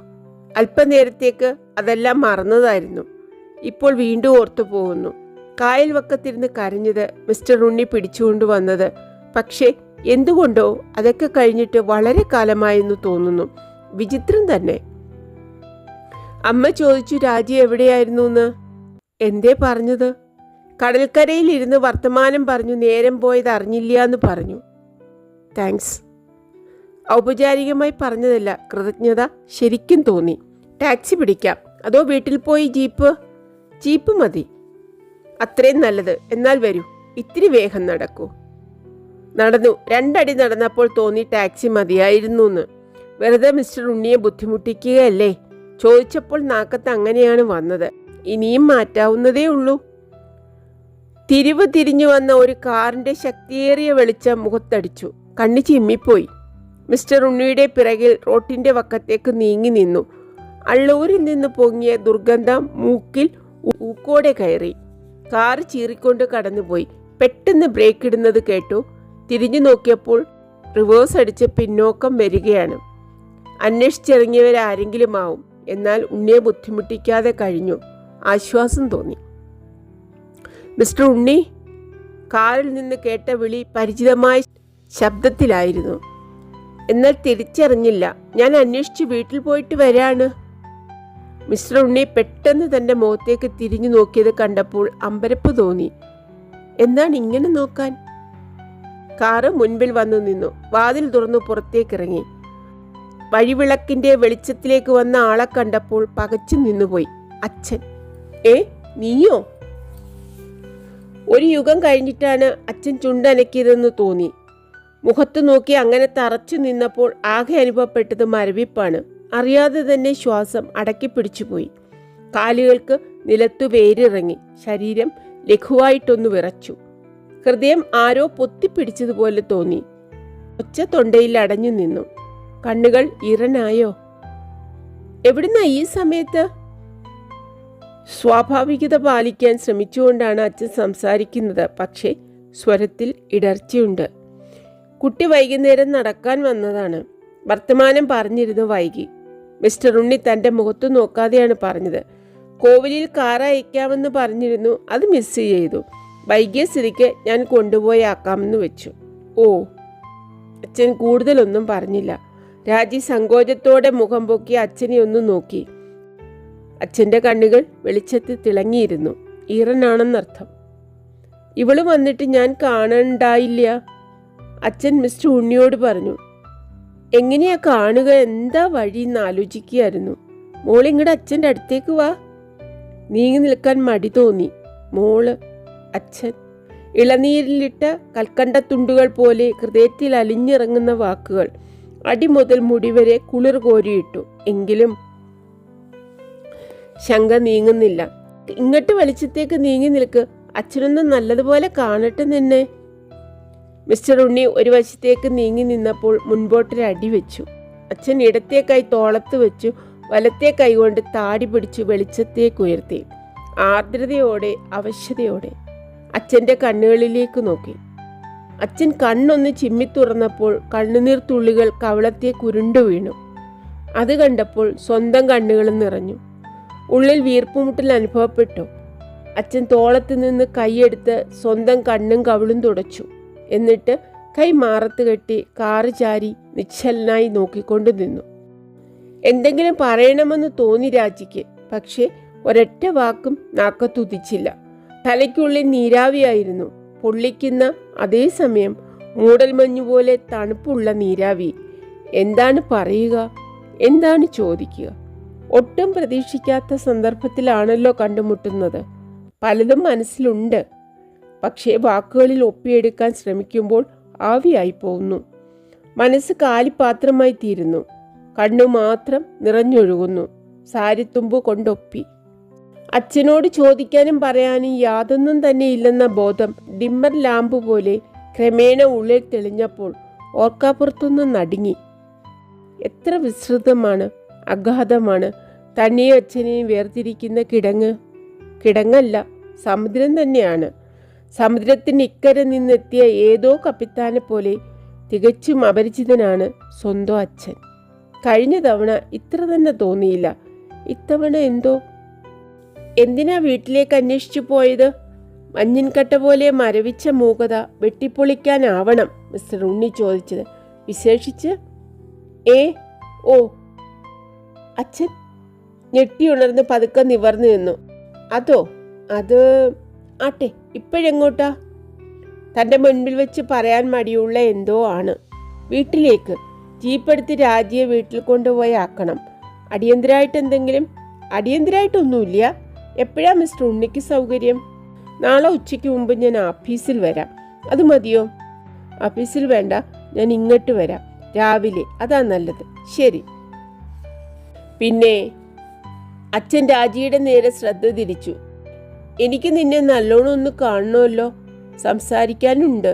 അല്പനേരത്തേക്ക് അതെല്ലാം മറന്നതായിരുന്നു. ഇപ്പോൾ വീണ്ടും ഓർത്തു പോകുന്നു. കായൽ വക്കത്തിരുന്ന് കരഞ്ഞത്, മിസ്റ്റർ ഉണ്ണി പിടിച്ചുകൊണ്ട് വന്നത്. പക്ഷേ എന്തുകൊണ്ടോ അതൊക്കെ കഴിഞ്ഞിട്ട് വളരെ കാലമായെന്ന് തോന്നുന്നു. വിചിത്രം തന്നെ. അമ്മ ചോദിച്ചു രാജി എവിടെയായിരുന്നു എന്ന്. എന്തേ പറഞ്ഞത്? കടൽക്കരയിൽ ഇരുന്ന് വർത്തമാനം പറഞ്ഞു നേരം പോയത് അറിഞ്ഞില്ല എന്ന് പറഞ്ഞു. താങ്ക്സ്. ഔപചാരികമായി പറഞ്ഞതല്ല, കൃതജ്ഞത ശരിക്കും തോന്നി. ടാക്സി പിടിക്കാം അതോ വീട്ടിൽ പോയി ജീപ്പ്? ജീപ്പ് മതി. അത്രയും നല്ലത്. എന്നാൽ വരൂ, ഇത്തിരി വേഗം നടക്കൂ. നടന്നു. 2 അടി നടന്നപ്പോൾ തോന്നി ടാക്സി മതിയായിരുന്നു എന്ന്. വെറുതെ മിസ്റ്റർ ഉണ്ണിയെ ബുദ്ധിമുട്ടിക്കുകയല്ലേ? ചോദിച്ചപ്പോൾ നാക്കത്ത് അങ്ങനെയാണ് വന്നത്. ഇനിയും മാറ്റാവുന്നതേ ഉള്ളൂ. തിരിവ് തിരിഞ്ഞു വന്ന ഒരു കാറിന്റെ ശക്തിയേറിയ വെളിച്ചം മുഖത്തടിച്ചു. കണ്ണു ചിമ്മിപ്പോയി. മിസ്റ്റർ ഉണ്ണിയുടെ പിറകിൽ റോട്ടിന്റെ വക്കത്തേക്ക് നീങ്ങി നിന്നു. അള്ളൂരിൽ നിന്ന് പൊങ്ങിയ ദുർഗന്ധം മൂക്കിൽ ഊക്കോടെ കയറി. കാറ് ചീറിക്കൊണ്ട് കടന്നുപോയി. പെട്ടെന്ന് ബ്രേക്ക് ഇടുന്നത് കേട്ടു. തിരിഞ്ഞു നോക്കിയപ്പോൾ റിവേഴ്സ് അടിച്ച് പിന്നോക്കം വരികയാണ്. അന്വേഷിച്ചിറങ്ങിയവരാരെങ്കിലും ആവും. എന്നാൽ ഉണ്ണിയെ ബുദ്ധിമുട്ടിക്കാതെ കഴിഞ്ഞു. ആശ്വാസം തോന്നി. മിസ്റ്റർ ഉണ്ണി! കാറിൽ നിന്ന് കേട്ട വിളി പരിചിതമായ ശബ്ദത്തിലായിരുന്നു. എന്നാൽ തിരിച്ചറിഞ്ഞില്ല. ഞാൻ അന്വേഷിച്ച് വീട്ടിൽ പോയിട്ട് വരാണ്. മിസ്റ്റർ ഉണ്ണി പെട്ടെന്ന് തൻ്റെ മുഖത്തേക്ക് തിരിഞ്ഞു നോക്കിയത് കണ്ടപ്പോൾ അമ്പരപ്പ് തോന്നി. എന്താണ് ഇങ്ങനെ നോക്കാൻ? കാറ് മുൻപിൽ വന്നു നിന്നു. വാതിൽ തുറന്നു പുറത്തേക്കിറങ്ങി. വഴിവിളക്കിന്റെ വെളിച്ചത്തിലേക്ക് വന്ന ആളെ കണ്ടപ്പോൾ പകച്ചു നിന്നുപോയി. അച്ഛൻ! നീയോ? ഒരു യുഗം കഴിഞ്ഞിട്ടാണ് അച്ഛൻ ചുണ്ടനക്കിയതെന്ന് തോന്നി. മുഖത്ത് നോക്കി അങ്ങനെ തറച്ചു നിന്നപ്പോൾ ആകെ അനുഭവപ്പെട്ടത് മരവിപ്പാണ്. അറിയാതെ തന്നെ ശ്വാസം അടക്കിപ്പിടിച്ചുപോയി. കാലുകൾക്ക് നിലത്തു വേരിറങ്ങി. ശരീരം ലഘുവായിട്ടൊന്നു വിറച്ചു. ഹൃദയം ആരോ പൊത്തിപ്പിടിച്ചതുപോലെ തോന്നി. ഒച്ച തൊണ്ടയിൽ അടഞ്ഞു നിന്നു. കണ്ണുകൾ ഇറനായോ? എവിടുന്നാ ഈ സമയത്ത്? സ്വാഭാവികത പാലിക്കാൻ ശ്രമിച്ചുകൊണ്ടാണ് അച്ഛൻ സംസാരിക്കുന്നത്. പക്ഷേ സ്വരത്തിൽ ഇടർച്ചയുണ്ട്. കുട്ടി വൈകുന്നേരം നടക്കാൻ വന്നതാണ്. വർത്തമാനം പറഞ്ഞിരുന്നു വൈകി. മിസ്റ്റർ ഉണ്ണി തൻ്റെ മുഖത്തു നോക്കാതെയാണ് പറഞ്ഞത്. കോവിലിൽ കാർ അയക്കാമെന്ന് പറഞ്ഞിരുന്നു, അത് മിസ് ചെയ്തു. വൈകിയ സ്ഥിതിക്ക് ഞാൻ കൊണ്ടുപോയി ആക്കാമെന്ന് വെച്ചു. ഓ. അച്ഛൻ കൂടുതലൊന്നും പറഞ്ഞില്ല. രാജി സങ്കോചത്തോടെ മുഖം പൊക്കി അച്ഛനെ ഒന്ന് നോക്കി. അച്ഛൻ്റെ കണ്ണുകൾ വെളിച്ചത്തിൽ തിളങ്ങിയിരുന്നു. ഈറനാണെന്നർത്ഥം. ഇവള് വന്നിട്ട് ഞാൻ കാണണ്ടായില്ല, അച്ഛൻ മിസ്റ്റർ ഉണ്ണിയോട് പറഞ്ഞു. എങ്ങനെയാ കാണുക, എന്താ വഴിയെന്ന് ആലോചിക്കുകയായിരുന്നു. മോളിങ്ങടെ അച്ഛൻ്റെ അടുത്തേക്ക് വാ. നീങ്ങി നിൽക്കാൻ മടി തോന്നി. മോള്, അച്ഛൻ. ഇളനീരിലിട്ട കൽക്കണ്ടത്തുണ്ടുകൾ പോലെ ഹൃദയത്തിൽ അലിഞ്ഞിറങ്ങുന്ന വാക്കുകൾ അടി മുതൽ മുടി വരെ കുളിർ കോരിയിട്ടു. എങ്കിലും ശങ്ക നീങ്ങുന്നില്ല. ഇങ്ങോട്ട് വെളിച്ചത്തേക്ക് നീങ്ങി നിൽക്ക്, അച്ഛനൊന്നും നല്ലതുപോലെ കാണട്ടെ നിന്നെ. മിസ്റ്റർ ഉണ്ണി ഒരു വശത്തേക്ക് നീങ്ങി നിന്നപ്പോൾ മുൻപോട്ടൊരടി വെച്ചു. അച്ഛൻ ഇടത്തെ കൈ തോളത്ത് വെച്ചു, വലത്തെ കൈ കൊണ്ട് താടി പിടിച്ചു വെളിച്ചത്തേക്ക് ഉയർത്തി. ആർദ്രതയോടെ, അവശ്യതയോടെ അച്ഛൻ്റെ കണ്ണുകളിലേക്ക് നോക്കി. അച്ഛൻ കണ്ണൊന്ന് ചിമ്മി തുറന്നപ്പോൾ കണ്ണുനീർ തുള്ളികൾ കവളത്തെ കുരുണ്ടു വീണു. അത് കണ്ടപ്പോൾ സ്വന്തം കണ്ണുകളും നിറഞ്ഞു. ഉള്ളിൽ വീർപ്പുമുട്ടൽ അനുഭവപ്പെട്ടു. അച്ഛൻ തോളത്ത് നിന്ന് കൈയെടുത്ത് സ്വന്തം കണ്ണും കവിളും തുടച്ചു. എന്നിട്ട് കൈ മാറത്ത് കെട്ടി കാറ് ചാരി നിശ്ചലനായി നോക്കിക്കൊണ്ട് നിന്നു. എന്തെങ്കിലും പറയണമെന്ന് തോന്നി രാജിക്ക്. പക്ഷേ ഒരൊറ്റ വാക്കും നാക്കത്തുദിച്ചില്ല. തലയ്ക്കുള്ളിൽ നീരാവിയായിരുന്നു. പൊള്ളിക്കുന്ന അതേസമയം മൂടൽമഞ്ഞുപോലെ തണുപ്പുള്ള നീരാവി. എന്താണ് പറയുക, എന്താണ് ചോദിക്കുക? ഒട്ടും പ്രതീക്ഷിക്കാത്ത സന്ദർഭത്തിലാണല്ലോ കണ്ടുമുട്ടുന്നത്. പലതും മനസ്സിലുണ്ട്. പക്ഷേ വാക്കുകളിൽ ഒപ്പിയെടുക്കാൻ ശ്രമിക്കുമ്പോൾ ആവിയായി പോകുന്നു. മനസ്സ് കാലിപാത്രമായി തീരുന്നു. കണ്ണു മാത്രം നിറഞ്ഞൊഴുകുന്നു. സാരിത്തുമ്പ് കൊണ്ടൊപ്പി. അച്ഛനോട് ചോദിക്കാനും പറയാനും യാതൊന്നും തന്നെ ഇല്ലെന്ന ബോധം ഡിമ്മർ ലാമ്പ് പോലെ ക്രമേണ ഉള്ളിൽ തെളിഞ്ഞപ്പോൾ ഓർക്കാപ്പുറത്തൊന്നും നടുങ്ങി. എത്ര വിസ്തൃതമാണ്, അഗാധമാണ് തന്നെയും അച്ഛനെയും വേർതിരിക്കുന്ന കിടങ്ങ്. കിടങ്ങല്ല, സമുദ്രം തന്നെയാണ്. സമുദ്രത്തിന് ഇക്കരെ നിന്നെത്തിയ ഏതോ കപ്പിത്താനെ പോലെ തികച്ചും അപരിചിതനാണ് സ്വന്തം അച്ഛൻ. കഴിഞ്ഞ തവണ ഇത്ര തന്നെ തോന്നിയില്ല. ഇത്തവണ എന്തോ. എന്തിനാ വീട്ടിലേക്ക് അന്വേഷിച്ചു പോയത്? മഞ്ഞിൻകട്ട പോലെ മരവിച്ച മൂകത വെട്ടിപ്പൊളിക്കാനാവണം മിസ്റ്റർ ഉണ്ണി ചോദിച്ചത്. വിശേഷിച്ച് ഓ. അച്ഛൻ ഞെട്ടിയുണർന്ന് പതുക്കെ നിവർന്നു നിന്നു. അത് ആട്ടെ, ഇപ്പോഴെങ്ങോട്ടാ? തൻ്റെ മുൻപിൽ വെച്ച് പറയാൻ മടിയുള്ള എന്തോ ആണ്. വീട്ടിലേക്ക്. ജീപ്പെടുത്ത് രാജിയെ വീട്ടിൽ കൊണ്ടുപോയി ആക്കണം. അടിയന്തരമായിട്ട് എന്തെങ്കിലും? അടിയന്തരമായിട്ടൊന്നുമില്ല. എപ്പോഴാ മിസ്റ്റർ ഉണ്ണിക്ക് സൗകര്യം? നാളെ ഉച്ചയ്ക്ക് മുമ്പ് ഞാൻ ആഫീസിൽ വരാം. അത് മതിയോ? ആഫീസിൽ വേണ്ട, ഞാൻ ഇങ്ങോട്ട് വരാം രാവിലെ, അതാ നല്ലത്. ശരി. പിന്നെ അച്ഛൻ രാജിയുടെ നേരെ ശ്രദ്ധ തിരിച്ചു. എനിക്ക് നിന്നെ നല്ലോണം ഒന്ന് കാണണമല്ലോ, സംസാരിക്കാനുണ്ട്.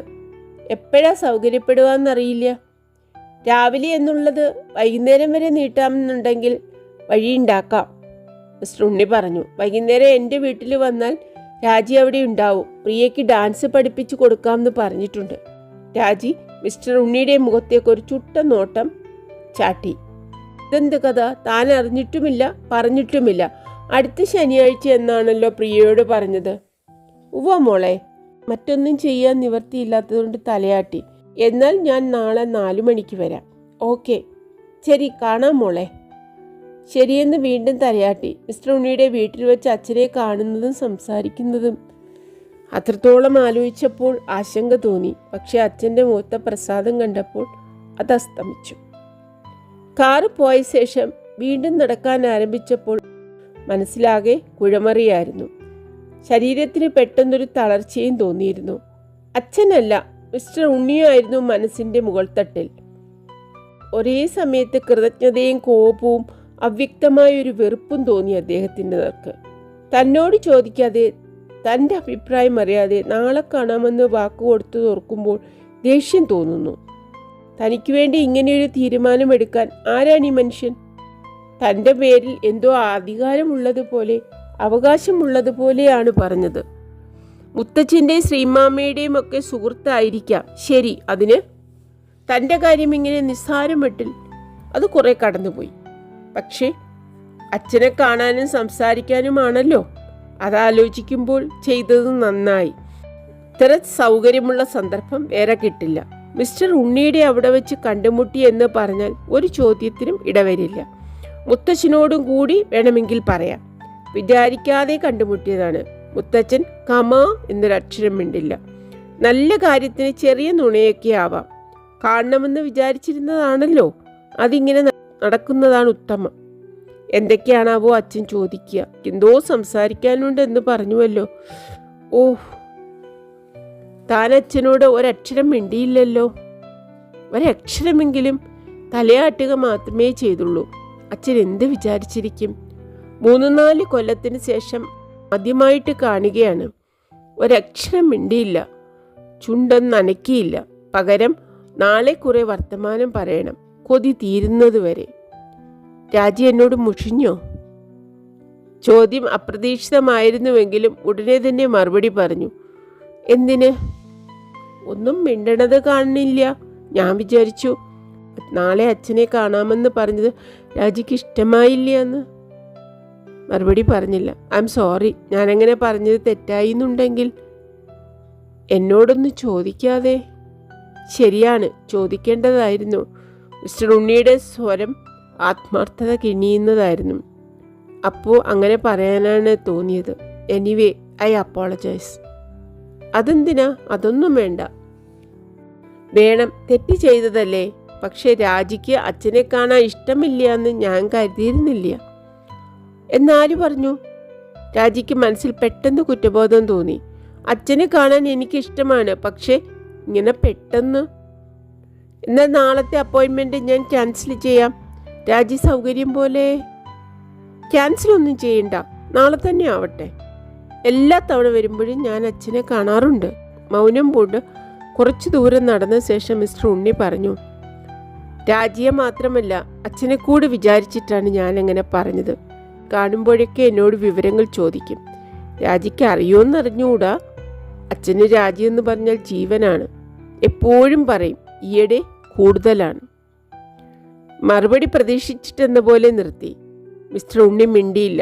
എപ്പോഴാ സൗകര്യപ്പെടുവാന്നറിയില്ല. രാവിലെ എന്നുള്ളത് വൈകുന്നേരം വരെ നീട്ടാമെന്നുണ്ടെങ്കിൽ വഴിയുണ്ടാക്കാം, മിസ്റ്റർ ഉണ്ണി പറഞ്ഞു. വൈകുന്നേരം എൻ്റെ വീട്ടിൽ വന്നാൽ രാജി അവിടെ ഉണ്ടാവും. പ്രിയയ്ക്ക് ഡാൻസ് പഠിപ്പിച്ചു കൊടുക്കാമെന്ന് പറഞ്ഞിട്ടുണ്ട്. രാജി മിസ്റ്റർ ഉണ്ണിയുടെ മുഖത്തേക്ക് ഒരു ചുട്ട നോട്ടം ചാട്ടി. ഇതെന്ത് കഥ? താൻ അറിഞ്ഞിട്ടുമില്ല, പറഞ്ഞിട്ടുമില്ല. അടുത്ത ശനിയാഴ്ച എന്നാണല്ലോ പ്രിയയോട് പറഞ്ഞത്. ഉവ്വ മോളെ. മറ്റൊന്നും ചെയ്യാൻ നിവർത്തിയില്ലാത്തതുകൊണ്ട് തലയാട്ടി. എന്നാൽ ഞാൻ നാളെ 4 മണിക്ക് വരാം. ഓക്കെ, ശരി, കാണാം മോളെ. ശരിയെന്ന് വീണ്ടും തലയാട്ടി. മിസ്റ്റർ ഉണ്ണിയുടെ വീട്ടിൽ വെച്ച് അച്ഛനെ കാണുന്നതും സംസാരിക്കുന്നതും അത്രത്തോളം ആലോചിച്ചപ്പോൾ ആശങ്ക തോന്നി. പക്ഷെ അച്ഛൻ്റെ മുഖത്തെ പ്രസാദം കണ്ടപ്പോൾ അത് അസ്തമിച്ചു. കാറ് പോയ ശേഷം വീണ്ടും നടക്കാൻ ആരംഭിച്ചപ്പോൾ മനസ്സിലാകെ കുഴമറിയായിരുന്നു. ശരീരത്തിന് പെട്ടെന്നൊരു തളർച്ചയും തോന്നിയിരുന്നു. അച്ഛനല്ല, മിസ്റ്റർ ഉണ്ണിയായിരുന്നു മനസ്സിൻ്റെ മുകൾ തട്ടിൽ. ഒരേ സമയത്ത് കൃതജ്ഞതയും കോപവും അവ്യക്തമായൊരു വെറുപ്പും തോന്നി അദ്ദേഹത്തിൻ്റെ നേർക്ക്. തന്നോട് ചോദിക്കാതെ, തൻ്റെ അഭിപ്രായം അറിയാതെ നാളെ കാണാമെന്ന് വാക്ക് കൊടുത്തു ഓർക്കുമ്പോൾ ദേഷ്യം തോന്നുന്നു. തനിക്ക് വേണ്ടി ഇങ്ങനെയൊരു തീരുമാനമെടുക്കാൻ ആരാണ് ഈ മനുഷ്യൻ? തൻ്റെ പേരിൽ എന്തോ അധികാരമുള്ളതുപോലെ, അവകാശമുള്ളതുപോലെയാണ് പറഞ്ഞത്. മുത്തച്ഛൻ്റെയും ശ്രീമാമ്മയുടെയും ഒക്കെ സുഹൃത്തായിരിക്കാം, ശരി. അതിന് തൻ്റെ കാര്യം ഇങ്ങനെ നിസ്സാരമട്ടിൽ അത് കുറെ കടന്നുപോയി. പക്ഷേ അച്ഛനെ കാണാനും സംസാരിക്കാനുമാണല്ലോ. അതാലോചിക്കുമ്പോൾ ചെയ്തത് നന്നായി. ഇത്ര സൗകര്യമുള്ള സന്ദർഭം വേറെ കിട്ടില്ല. മിസ്റ്റർ ഉണ്ണിയുടെ അവിടെ വെച്ച് കണ്ടുമുട്ടി എന്ന് പറഞ്ഞാൽ ഒരു ചോദ്യത്തിനും ഇടവരില്ല. മുത്തച്ഛനോടും കൂടി വേണമെങ്കിൽ പറയാം. വിചാരിക്കാതെ കണ്ടുമുട്ടിയതാണ്. മുത്തച്ഛൻ കമാ എന്നൊരക്ഷരം മിണ്ടില്ല. നല്ല കാര്യത്തിന് ചെറിയ നുണയൊക്കെ ആവാം. കാണണമെന്ന് വിചാരിച്ചിരുന്നതാണല്ലോ. അതിങ്ങനെ നടക്കുന്നതാണ് ഉത്തമം. എന്തൊക്കെയാണാവോ അച്ഛൻ ചോദിക്കുക. എന്തോ സംസാരിക്കാനുണ്ട് എന്ന് പറഞ്ഞുവല്ലോ. ഓഹ്, താൻ അച്ഛനോട് ഒരക്ഷരം മിണ്ടിയില്ലല്ലോ. ഒരക്ഷരമെങ്കിലും തലയാട്ടുക മാത്രമേ ചെയ്തുള്ളൂ. അച്ഛൻ എന്ത് വിചാരിച്ചിരിക്കും? 3-4 കൊല്ലത്തിന് ശേഷം ആദ്യമായിട്ട് കാണുകയാണ്. ഒരക്ഷരം മിണ്ടിയില്ല, ചുണ്ടൊന്നും അനക്കിയില്ല. പകരം നാളെ കുറെ വർത്തമാനം പറയണം, കൊതി തീരുന്നത് വരെ. രാജി എന്നോട് മുഷിഞ്ഞോ? ചോദ്യം അപ്രതീക്ഷിതമായിരുന്നുവെങ്കിലും ഉടനെ തന്നെ മറുപടി പറഞ്ഞു. എന്തിന്? ഒന്നും മിണ്ടണത് കാണുന്നില്ല. ഞാൻ വിചാരിച്ചു നാളെ അച്ഛനെ കാണാമെന്ന് പറഞ്ഞത് രാജിക്ക് ഇഷ്ടമായില്ല എന്ന്. മറുപടി പറഞ്ഞില്ല. ഐ എം സോറി, ഞാനങ്ങനെ പറഞ്ഞത് തെറ്റായി എന്നുണ്ടെങ്കിൽ. എന്നോടൊന്ന് ചോദിക്കാതെ? ശരിയാണ്, ചോദിക്കേണ്ടതായിരുന്നു. മിസ്റ്റർ ഉണ്ണിയുടെ സ്വരം ആത്മാർത്ഥത കിണിയുന്നതായിരുന്നു. അപ്പോൾ അങ്ങനെ പറയാനാണ് തോന്നിയത്. Anyway, I apologise. അതെന്തിനാ? അതൊന്നും വേണ്ട. വേണം, തെറ്റ് ചെയ്തതല്ലേ. പക്ഷെ രാജിക്ക് അച്ഛനെ കാണാൻ ഇഷ്ടമില്ല എന്ന് ഞാൻ കരുതിയിരുന്നില്ല. എന്നാര് പറഞ്ഞു? രാജിക്ക് മനസ്സിൽ പെട്ടെന്ന് കുറ്റബോധം തോന്നി. അച്ഛനെ കാണാൻ എനിക്കിഷ്ടമാണ്, പക്ഷെ ഇങ്ങനെ പെട്ടെന്ന്. എന്നാൽ നാളത്തെ അപ്പോയിൻമെൻറ്റ് ഞാൻ ക്യാൻസൽ ചെയ്യാം. രാജി സൗകര്യം പോലെ. ക്യാൻസലൊന്നും ചെയ്യണ്ട, നാളെ തന്നെ ആവട്ടെ. എല്ലാ തവണ വരുമ്പോഴും ഞാൻ അച്ഛനെ കാണാറുണ്ട്. മൗനം പൂണ്ട് കുറച്ചു ദൂരം നടന്ന ശേഷം മിസ്റ്റർ ഉണ്ണി പറഞ്ഞു. രാജിയെ മാത്രമല്ല, അച്ഛനെ കൂടി വിചാരിച്ചിട്ടാണ് ഞാനങ്ങനെ പറഞ്ഞത്. കാണുമ്പോഴൊക്കെ എന്നോട് വിവരങ്ങൾ ചോദിക്കും. രാജിക്ക് അറിയുമെന്നറിഞ്ഞുകൂടാ. അച്ഛന് രാജിയെന്ന് പറഞ്ഞാൽ ജീവനാണ്. എപ്പോഴും പറയും, ഈയിടെ കൂടുതലാണ്. മറുപടി പ്രതീക്ഷിച്ചിട്ടെന്ന പോലെ നിർത്തി. മിസ്റ്റർ ഉണ്ണി മിണ്ടിയില്ല.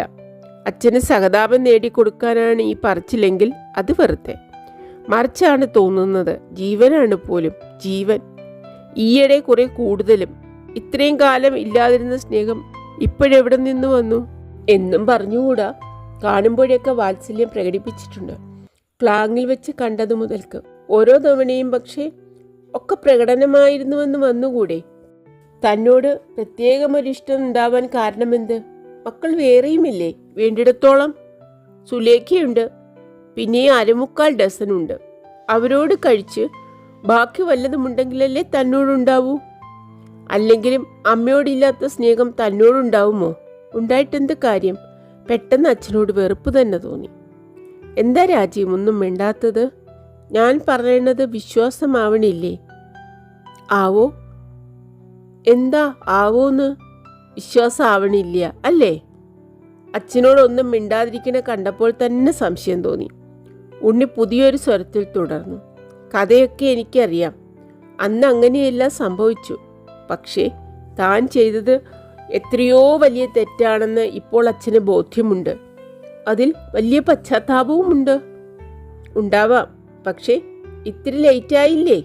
അച്ഛന് സഹതാപം നേടിക്കൊടുക്കാനാണ് ഈ പറച്ചിലെങ്കിൽ അത് വെറുതെ. മറിച്ചാണ് തോന്നുന്നത്. ജീവനാണ് പോലും, ജീവൻ. ഈയിടെ കുറെ കൂടുതലും. ഇത്രയും കാലം ഇല്ലാതിരുന്ന സ്നേഹം ഇപ്പോഴെവിടെ നിന്ന് വന്നു എന്നും പറഞ്ഞുകൂടാ. കാണുമ്പോഴൊക്കെ വാത്സല്യം പ്രകടിപ്പിച്ചിട്ടുണ്ട്. ക്ലാങ്ങിൽ വെച്ച് കണ്ടതു മുതൽക്ക് ഓരോ തവണയും. പക്ഷേ ഒക്കെ പ്രകടനമായിരുന്നുവെന്ന് വന്നുകൂടെ? തന്നോട് പ്രത്യേകമൊരിഷ്ടം ഉണ്ടാവാൻ കാരണമെന്ത്? മക്കൾ വേറെയുമില്ലേ? വേണ്ടിടത്തോളം. സുലേഖയുണ്ട്, പിന്നെ 1/4 ഡസനുണ്ട്. അവരോട് കഴിച്ച് ബാക്കി വല്ലതുമുണ്ടെങ്കിലല്ലേ തന്നോടുണ്ടാവൂ. അല്ലെങ്കിലും അമ്മയോടില്ലാത്ത സ്നേഹം തന്നോടുണ്ടാവുമോ? ഉണ്ടായിട്ടെന്ത് കാര്യം? പെട്ടെന്ന് അച്ഛനോട് വെറുപ്പ് തന്നെ തോന്നി. എന്താ രാജ്യം ഒന്നും മിണ്ടാത്തത്? ഞാൻ പറയുന്നത് വിശ്വാസമാവണില്ലേ? ആവോ? എന്താ ആവോന്ന്? വിശ്വാസമാവണില്ല അല്ലേ? അച്ഛനോടൊന്നും മിണ്ടാതിരിക്കണ കണ്ടപ്പോൾ തന്നെ സംശയം തോന്നി. ഉണ്ണി പുതിയൊരു സ്വരത്തിൽ തുടർന്നു. കഥയൊക്കെ എനിക്കറിയാം. അന്ന് അങ്ങനെയെല്ലാം സംഭവിച്ചു. പക്ഷേ താൻ ചെയ്തത് എത്രയോ വലിയ തെറ്റാണെന്ന് ഇപ്പോൾ അച്ഛന് ബോധ്യമുണ്ട്. അതിൽ വലിയ പശ്ചാത്താപവുമുണ്ട്. ഉണ്ടാവാം, പക്ഷേ ഇത്തിരി ലേറ്റായില്ലേ?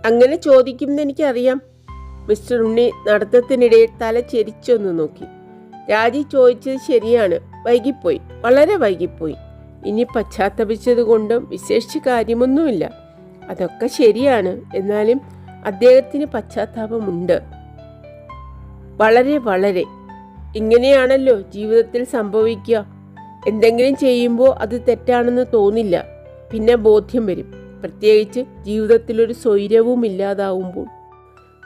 അങ്ങനെ ചോദിക്കുമെന്ന് എനിക്കറിയാം. മിസ്റ്റർ ഉണ്ണി നടത്തത്തിനിടയിൽ തല ചെരിച്ചൊന്ന് നോക്കി. രാജി ചോദിച്ചത് ശരിയാണ്. വൈകിപ്പോയി, വളരെ വൈകിപ്പോയി. ഇനി പശ്ചാത്തപിച്ചത് കൊണ്ടും വിശേഷിച്ച് കാര്യമൊന്നുമില്ല. അതൊക്കെ ശരിയാണ്. എന്നാലും അദ്ദേഹത്തിന് പശ്ചാത്താപമുണ്ട്. വളരെ വളരെ. ഇങ്ങനെയാണല്ലോ ജീവിതത്തിൽ സംഭവിക്കുക. എന്തെങ്കിലും ചെയ്യുമ്പോൾ അത് തെറ്റാണെന്ന് തോന്നില്ല, പിന്നെ ബോധ്യം വരും. പ്രത്യേകിച്ച് ജീവിതത്തിലൊരു സ്വൈരവും ഇല്ലാതാവുമ്പോൾ.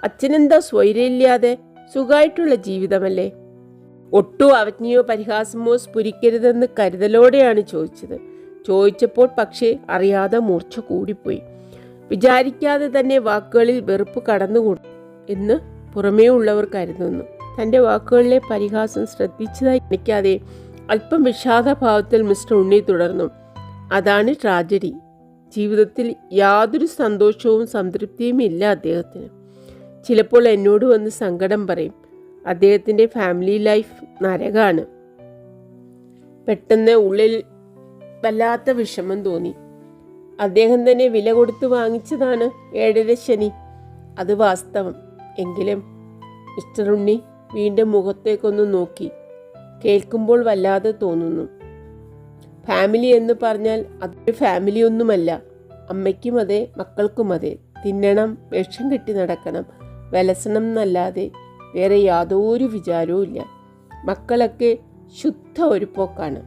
അച്ഛനെന്താ സ്വൈര്യമില്ലാതെ? സുഖമായിട്ടുള്ള ജീവിതമല്ലേ? ഒട്ടും അവജ്ഞയോ പരിഹാസമോ സ്ഫുരിക്കരുതെന്ന് കരുതലോടെയാണ് ചോദിച്ചത്. ചോദിച്ചപ്പോൾ പക്ഷേ അറിയാതെ മൂർച്ച കൂടിപ്പോയി. വിചാരിക്കാതെ തന്നെ വാക്കുകളിൽ വെറുപ്പ് കടന്നുകൂടും എന്ന് പുറമേ ഉള്ളവർ കരുതുന്നു. തൻ്റെ വാക്കുകളിലെ പരിഹാസം ശ്രദ്ധിച്ചതായി കാണിക്കാതെ അല്പം വിഷാദഭാവത്തിൽ മിസ്റ്റർ ഉണ്ണി തുടർന്നു. അതാണ് ട്രാജഡി. ജീവിതത്തിൽ യാതൊരു സന്തോഷവും സംതൃപ്തിയും ഇല്ല അദ്ദേഹത്തിന്. ചിലപ്പോൾ എന്നോട് വന്ന് സങ്കടം പറയും. അദ്ദേഹത്തിൻ്റെ ഫാമിലി ലൈഫ് നരകാണ്. പെട്ടെന്ന് ഉള്ളിൽ വല്ലാത്ത വിഷമം തോന്നി. അദ്ദേഹം തന്നെ വില കൊടുത്ത് വാങ്ങിച്ചതാണ് 7.5 ശനി. അത് വാസ്തവം. എങ്കിലും മിസ്റ്റർ ഉണ്ണി വീണ്ടും മുഖത്തേക്കൊന്ന് നോക്കി. കേൾക്കുമ്പോൾ വല്ലാതെ തോന്നുന്നു. ഫാമിലി എന്ന് പറഞ്ഞാൽ അതൊരു ഫാമിലി ഒന്നുമല്ല. അമ്മയ്ക്കും അതെ, മക്കൾക്കും അതെ. തിന്നണം, വേഷം കെട്ടി നടക്കണം, വിലസണം എന്നല്ലാതെ വേറെ യാതൊരു വിചാരവും ഇല്ല. മക്കളൊക്കെ ശുദ്ധ ഒരു പോക്കാണ്.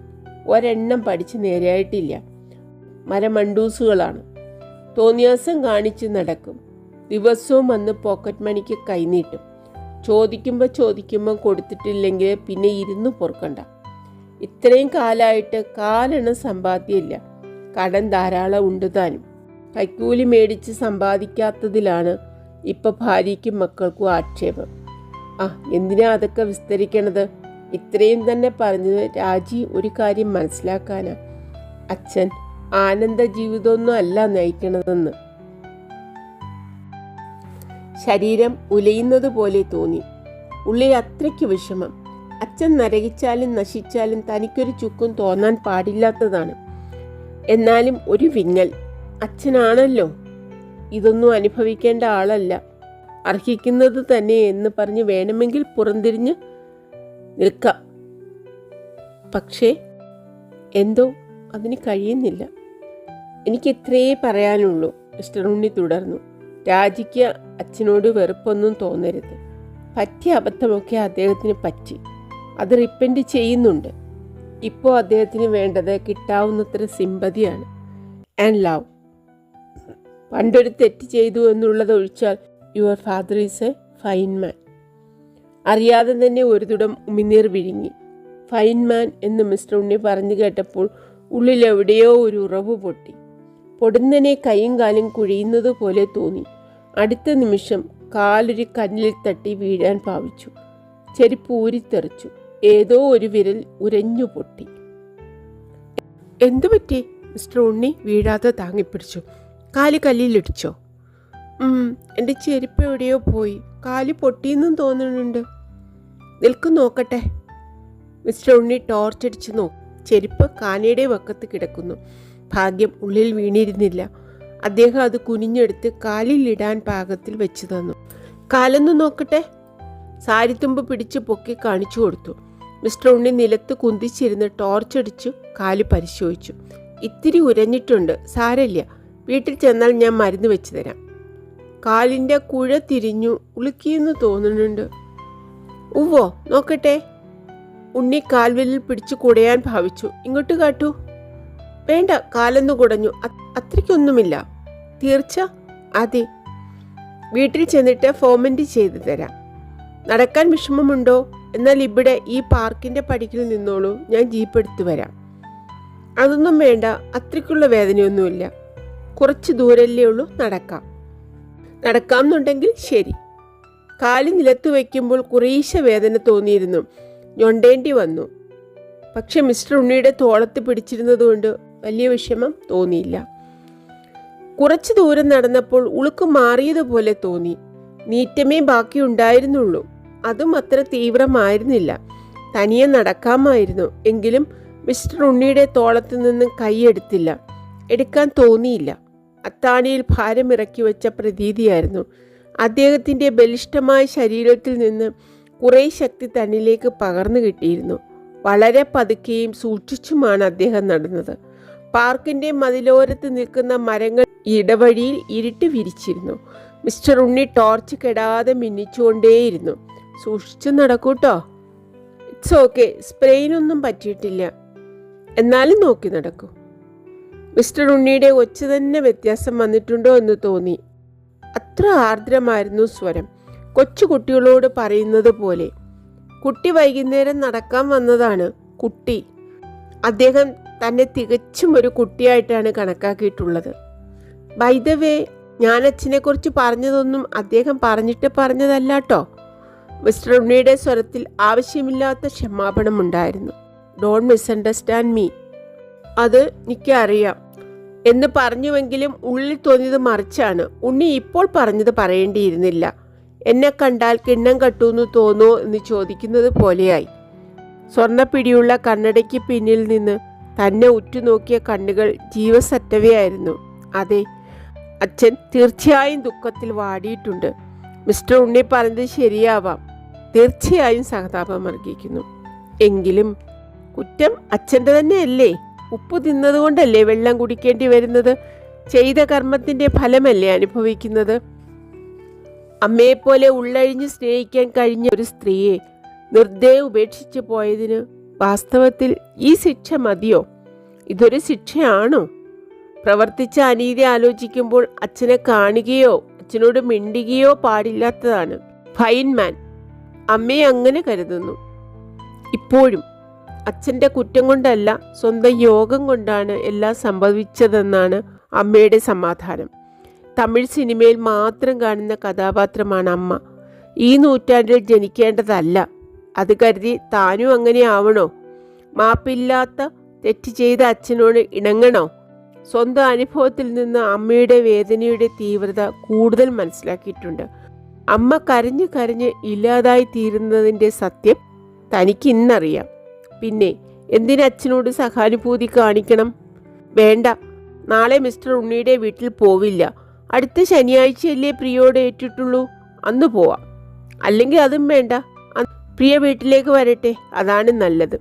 ഒരെണ്ണം പഠിച്ച് നേരെയായിട്ടില്ല. മരമണ്ടൂസുകളാണ്. തോന്നിയാസം കാണിച്ച് നടക്കും. ദിവസവും വന്ന് പോക്കറ്റ് മണിക്ക് കൈനീട്ടും. ചോദിക്കുമ്പോൾ കൊടുത്തിട്ടില്ലെങ്കിൽ പിന്നെ ഇരുന്ന് പൊറുക്കണ്ട. ഇത്രയും കാലമായിട്ട് കാലെണ്ണം സമ്പാദ്യമില്ല. കടം ധാരാളം ഉണ്ട് താനും. കൈക്കൂലി മേടിച്ച് സമ്പാദിക്കാത്തതിലാണ് ഇപ്പം ഭാര്യയ്ക്കും മക്കൾക്കും ആക്ഷേപം. എന്തിനാ അതൊക്കെ വിസ്തരിക്കണത്? ഇത്രയും തന്നെ പറഞ്ഞത് രാജി ഒരു കാര്യം മനസ്സിലാക്കാനാ. അച്ഛൻ ആനന്ദ ജീവിതമൊന്നും അല്ല നയിക്കണതെന്ന്. ശരീരം ഉലയുന്നത് പോലെ തോന്നി. ഉള്ളിൽ അത്രയ്ക്ക് വിഷമം. അച്ഛൻ നരകിച്ചാലും നശിച്ചാലും തനിക്കൊരു ചുക്കും തോന്നാൻ പാടില്ലാത്തതാണ്. എന്നാലും ഒരു വിങ്ങൽ. അച്ഛനാണല്ലോ, ഇതൊന്നും അനുഭവിക്കേണ്ട ആളല്ല, അർഹിക്കുന്നത് തന്നെ എന്ന് പറഞ്ഞ് വേണമെങ്കിൽ പുറംതിരിഞ്ഞ് നിൽക്കാം. പക്ഷേ എന്തോ അതിന് കഴിയുന്നില്ല. എനിക്ക് ഇത്രയേ പറയാനുള്ളൂ. മിസ്റ്റർ ഉണ്ണി തുടർന്നു. രാജിക്ക് അച്ഛനോട് വെറുപ്പൊന്നും തോന്നരുത്. പറ്റിയ അബദ്ധമൊക്കെ അദ്ദേഹത്തിന് പറ്റി. അത് റിപ്പൻറ്റ് ചെയ്യുന്നുണ്ട്. ഇപ്പോൾ അദ്ദേഹത്തിന് വേണ്ടത് കിട്ടാവുന്നത്ര സിമ്പതിയാണ് ആൻഡ് ലവ്. പണ്ടൊരു തെറ്റ് ചെയ്തു എന്നുള്ളത് ഒഴിച്ചാൽ your father is a fine man. അറിയാതെ തന്നെ ഒരു തുടം ഉമിനീർ വിഴുങ്ങി. ഫൈൻ മാൻ എന്ന് മിസ്റ്റർ ഉണ്ണി പറഞ്ഞു കേട്ടപ്പോൾ ഉള്ളിലെവിടെയോ ഒരു ഉറവ് പൊട്ടി. പൊടുന്നനെ കൈയും കാലും കുഴിയുന്നത് പോലെ തോന്നി. അടുത്ത നിമിഷം കാലൊരു കല്ലിൽ തട്ടി വീഴാൻ ഭാവിച്ചു. ചെരുപ്പ് ഊരിത്തെറിച്ചു. ഏതോ ഒരു വിരൽ ഉരഞ്ഞു പൊട്ടി. എന്തു പറ്റി? മിസ്റ്റർ ഉണ്ണി വീഴാതെ താങ്ങിപ്പിടിച്ചു. കാല് കല്ലിലിടിച്ചോ? എൻ്റെ ചെരുപ്പ് എവിടെയോ പോയി. കാല് പൊട്ടിയെന്നും തോന്നുന്നുണ്ട്. നിൽക്കും നോക്കട്ടെ. മിസ്റ്റർ ഉണ്ണി ടോർച്ചടിച്ച് നോക്കി. ചെരുപ്പ് കാനയുടെ വക്കത്ത് കിടക്കുന്നു. ഭാഗ്യം ഉള്ളിൽ വീണിരുന്നില്ല. അദ്ദേഹം അത് കുനിഞ്ഞെടുത്ത് കാലിലിടാൻ പാകത്തിൽ വെച്ച് തന്നു. കാലൊന്ന് നോക്കട്ടെ. സാരിത്തുമ്പ് പിടിച്ച് പൊക്കി കാണിച്ചു കൊടുത്തു. മിസ്റ്റർ ഉണ്ണി നിലത്ത് കുന്തിച്ചിരുന്ന് ടോർച്ചടിച്ചു കാല് പരിശോധിച്ചു. ഇത്തിരി ഉരഞ്ഞിട്ടുണ്ട്, സാരമില്ല, വീട്ടിൽ ചെന്നാൽ ഞാൻ മരുന്ന് വെച്ച് തരാം. കാലിൻ്റെ കുഴ തിരിഞ്ഞു, ഉളുക്കിയെന്ന് തോന്നുന്നുണ്ട്. ഉവ്വോ, നോക്കട്ടെ. ഉണ്ണി കാൽവിലിൽ പിടിച്ച് കുടയാൻ ഭാവിച്ചു. ഇങ്ങോട്ട് കാട്ടൂ. വേണ്ട, കാലൊന്നു കുടഞ്ഞു. അത്രയ്ക്കൊന്നുമില്ല. തീർച്ച? അതെ. വീട്ടിൽ ചെന്നിട്ട് ഫോമെന്റ് ചെയ്തു തരാം. നടക്കാൻ വിഷമമുണ്ടോ? എന്നാൽ ഇവിടെ ഈ പാർക്കിൻ്റെ പടിക്കിൽ നിന്നോളൂ, ഞാൻ ജീപ്പ് എടുത്തു വരാം. അതൊന്നും വേണ്ട, അത്രയ്ക്കുള്ള വേദനയൊന്നുമില്ല. കുറച്ച് ദൂരല്ലേ ഉള്ളൂ, നടക്കാമെന്നുണ്ടെങ്കിൽ ശരി. കാല് നിലത്ത് വയ്ക്കുമ്പോൾ കുറേശ്ശെ വേദന തോന്നിയിരുന്നു. ഞൊണ്ടേണ്ടി വന്നു. പക്ഷെ മിസ്റ്റർ ഉണ്ണിയുടെ തോളത്ത് പിടിച്ചിരുന്നതുകൊണ്ട് വലിയ വിഷമം തോന്നിയില്ല. കുറച്ചു ദൂരം നടന്നപ്പോൾ ഉളുക്ക് മാറിയതുപോലെ തോന്നി. നീറ്റമേ ബാക്കിയുണ്ടായിരുന്നുള്ളൂ. അതും അത്ര തീവ്രമായിരുന്നില്ല. തനിയെ നടക്കാമായിരുന്നു. എങ്കിലും മിസ്റ്റർ ഉണ്ണിയുടെ തോളത്ത് നിന്നും കൈയെടുത്തില്ല. എടുക്കാൻ തോന്നിയില്ല. അത്താണിയിൽ ഭാരമിറക്കി വെച്ച പ്രതീതിയായിരുന്നു. അദ്ദേഹത്തിൻ്റെ ബലിഷ്ഠമായ ശരീരത്തിൽ നിന്ന് കുറേ ശക്തി തന്നിലേക്ക് പകർന്നു കിട്ടിയിരുന്നു. വളരെ പതുക്കെയും സൂക്ഷിച്ചുമാണ് അദ്ദേഹം നടന്നത്. പാർക്കിൻ്റെ മതിലോരത്ത് നിൽക്കുന്ന മരങ്ങൾ ഇടവഴിയിൽ ഇരുട്ട് വിരിച്ചിരുന്നു. മിസ്റ്റർ ഉണ്ണി ടോർച്ച് കെടാതെ മിന്നിച്ചുകൊണ്ടേയിരുന്നു. സൂക്ഷിച്ചു നടക്കൂട്ടോ. ഇറ്റ്സ് ഓക്കെ, സ്പ്രെയിനൊന്നും പറ്റിയിട്ടില്ല. എന്നാലും നോക്കി നടക്കൂ. മിസ്റ്റർ ഉണ്ണിയുടെ ഒച്ച തന്നെ വ്യത്യാസം വന്നിട്ടുണ്ടോ എന്ന് തോന്നി. അത്ര ആർദ്രമായിരുന്നു സ്വരം, കൊച്ചുകുട്ടികളോട് പറയുന്നത് പോലെ. കുട്ടി വൈകുന്നേരം നടക്കാൻ വന്നതാണ്. കുട്ടി. അദ്ദേഹം തന്നെ തികച്ചും ഒരു കുട്ടിയായിട്ടാണ് കണക്കാക്കിയിട്ടുള്ളത്. ബൈ ദ വേ, ഞാൻ അച്ഛനെക്കുറിച്ച് പറഞ്ഞതൊന്നും അദ്ദേഹം പറഞ്ഞതല്ല കേട്ടോ. മിസ്റ്റർ ഉണ്ണിയുടെ സ്വരത്തിൽ ആവശ്യമില്ലാത്ത ക്ഷമാപണമുണ്ടായിരുന്നു. Don't misunderstand me. അത് എനിക്കറിയാം എന്ന് പറഞ്ഞുവെങ്കിലും ഉള്ളിൽ തോന്നിയത് മറിച്ചാണ്. ഉണ്ണി ഇപ്പോൾ പറഞ്ഞത് പറയേണ്ടിയിരുന്നില്ല. എന്നെ കണ്ടാൽ കിണ്ണം കട്ടൂന്ന് തോന്നോ എന്ന് ചോദിക്കുന്നത് പോലെയായി. സ്വർണ്ണപ്പിടിയുള്ള കണ്ണടയ്ക്ക് പിന്നിൽ നിന്ന് തന്നെ ഉറ്റുനോക്കിയ കണ്ണുകൾ ജീവസറ്റവയായിരുന്നു. അതെ, അച്ഛൻ തീർച്ചയായും ദുഃഖത്തിൽ വാടിയിട്ടുണ്ട്. മിസ്റ്റർ ഉണ്ണി പറഞ്ഞത് ശരിയാവാം. തീർച്ചയായും സഹതാപം അർഹിക്കുന്നു. എങ്കിലും കുറ്റം അച്ഛൻ്റെ തന്നെയല്ലേ? ഉപ്പ് തിന്നതുകൊണ്ടല്ലേ വെള്ളം കുടിക്കേണ്ടി വരുന്നത്? ചെയ്ത കർമ്മത്തിൻ്റെ ഫലമല്ലേ അനുഭവിക്കുന്നത്? അമ്മയെപ്പോലെ ഉള്ളഴിഞ്ഞ് സ്നേഹിക്കാൻ കഴിഞ്ഞ ഒരു സ്ത്രീയെ നിർദ്ദയം ഉപേക്ഷിച്ചു പോയതിന് വാസ്തവത്തിൽ ഈ ശിക്ഷ മതിയോ? ഇതൊരു ശിക്ഷയാണോ? പ്രവർത്തിച്ച അനീതി ആലോചിക്കുമ്പോൾ അച്ഛനെ കാണുകയോ അച്ഛനോട് മിണ്ടുകയോ പാടില്ലാത്തതാണ്. ഫൈൻമാൻ അമ്മയെ അങ്ങനെ കരുതുന്നു. ഇപ്പോഴും അച്ഛൻ്റെ കുറ്റം കൊണ്ടല്ല, സ്വന്തം യോഗം കൊണ്ടാണ് എല്ലാം സംഭവിച്ചതെന്നാണ് അമ്മയുടെ സമാധാനം. തമിഴ് സിനിമയിൽ മാത്രം കാണുന്ന കഥാപാത്രമാണ് അമ്മ. ഈ നൂറ്റാണ്ടിൽ ജനിക്കേണ്ടതല്ല. അത് കരുതി താനും അങ്ങനെ ആവണോ? മാപ്പില്ലാത്ത തെറ്റ് ചെയ്ത അച്ഛനോട് ഇണങ്ങണോ? സ്വന്തം അനുഭവത്തിൽ നിന്ന് അമ്മയുടെ വേദനയുടെ തീവ്രത കൂടുതൽ മനസ്സിലാക്കിയിട്ടുണ്ട്. അമ്മ കരഞ്ഞ് കരഞ്ഞ് ഇല്ലാതായി തീരുന്നതിൻ്റെ സത്യം തനിക്ക് ഇന്നറിയാം. പിന്നെ എന്തിനച്ഛനോട് സഹാനുഭൂതി കാണിക്കണം? വേണ്ട, നാളെ മിസ്റ്റർ ഉണ്ണിയുടെ വീട്ടിൽ പോവില്ല. അടുത്ത ശനിയാഴ്ചയല്ലേ പ്രിയോട് ഏറ്റിട്ടുള്ളൂ, അന്ന് പോവാം. അല്ലെങ്കിൽ അതും വേണ്ട, പ്രിയ വീട്ടിലേക്ക് വരട്ടെ, അതാണ് നല്ലത്.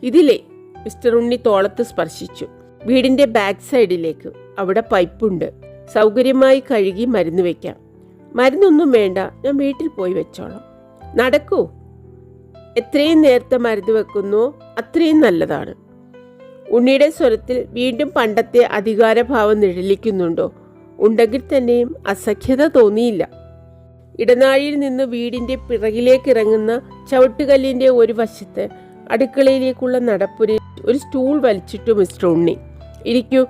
ഇതിലേ മിസ്റ്റർ ഉണ്ണി തോളത്ത് സ്പർശിച്ചു. വീടിൻ്റെ ബാക്ക് സൈഡിലേക്ക്. അവിടെ പൈപ്പുണ്ട്. സൗകര്യമായി കഴുകി മരുന്ന് വെക്കാം. മരുന്നൊന്നും വേണ്ട, ഞാൻ വീട്ടിൽ പോയി വെച്ചോളാം. നടക്കൂ. എത്രയും നേരത്തെ മരുന്ന് വെക്കുന്നോ അത്രയും നല്ലതാണ്. ഉണ്ണിയുടെ സ്വരത്തിൽ വീണ്ടും പണ്ടത്തെ അധികാരഭാവം നിഴലിക്കുന്നുണ്ടോ? ഉണ്ടെങ്കിൽ തന്നെയും അസഖ്യത തോന്നിയില്ല. ഇടനാഴിയിൽ നിന്ന് വീടിൻ്റെ പിറകിലേക്ക് ഇറങ്ങുന്ന ചവിട്ടുകല്ലിൻ്റെ ഒരു വശത്ത് അടുക്കളയിലേക്കുള്ള നടപ്പുരയിൽ ഒരു സ്റ്റൂൾ വലിച്ചിട്ടു മിസ്റ്റർ ഉണ്ണി. ഇരിക്കൂ,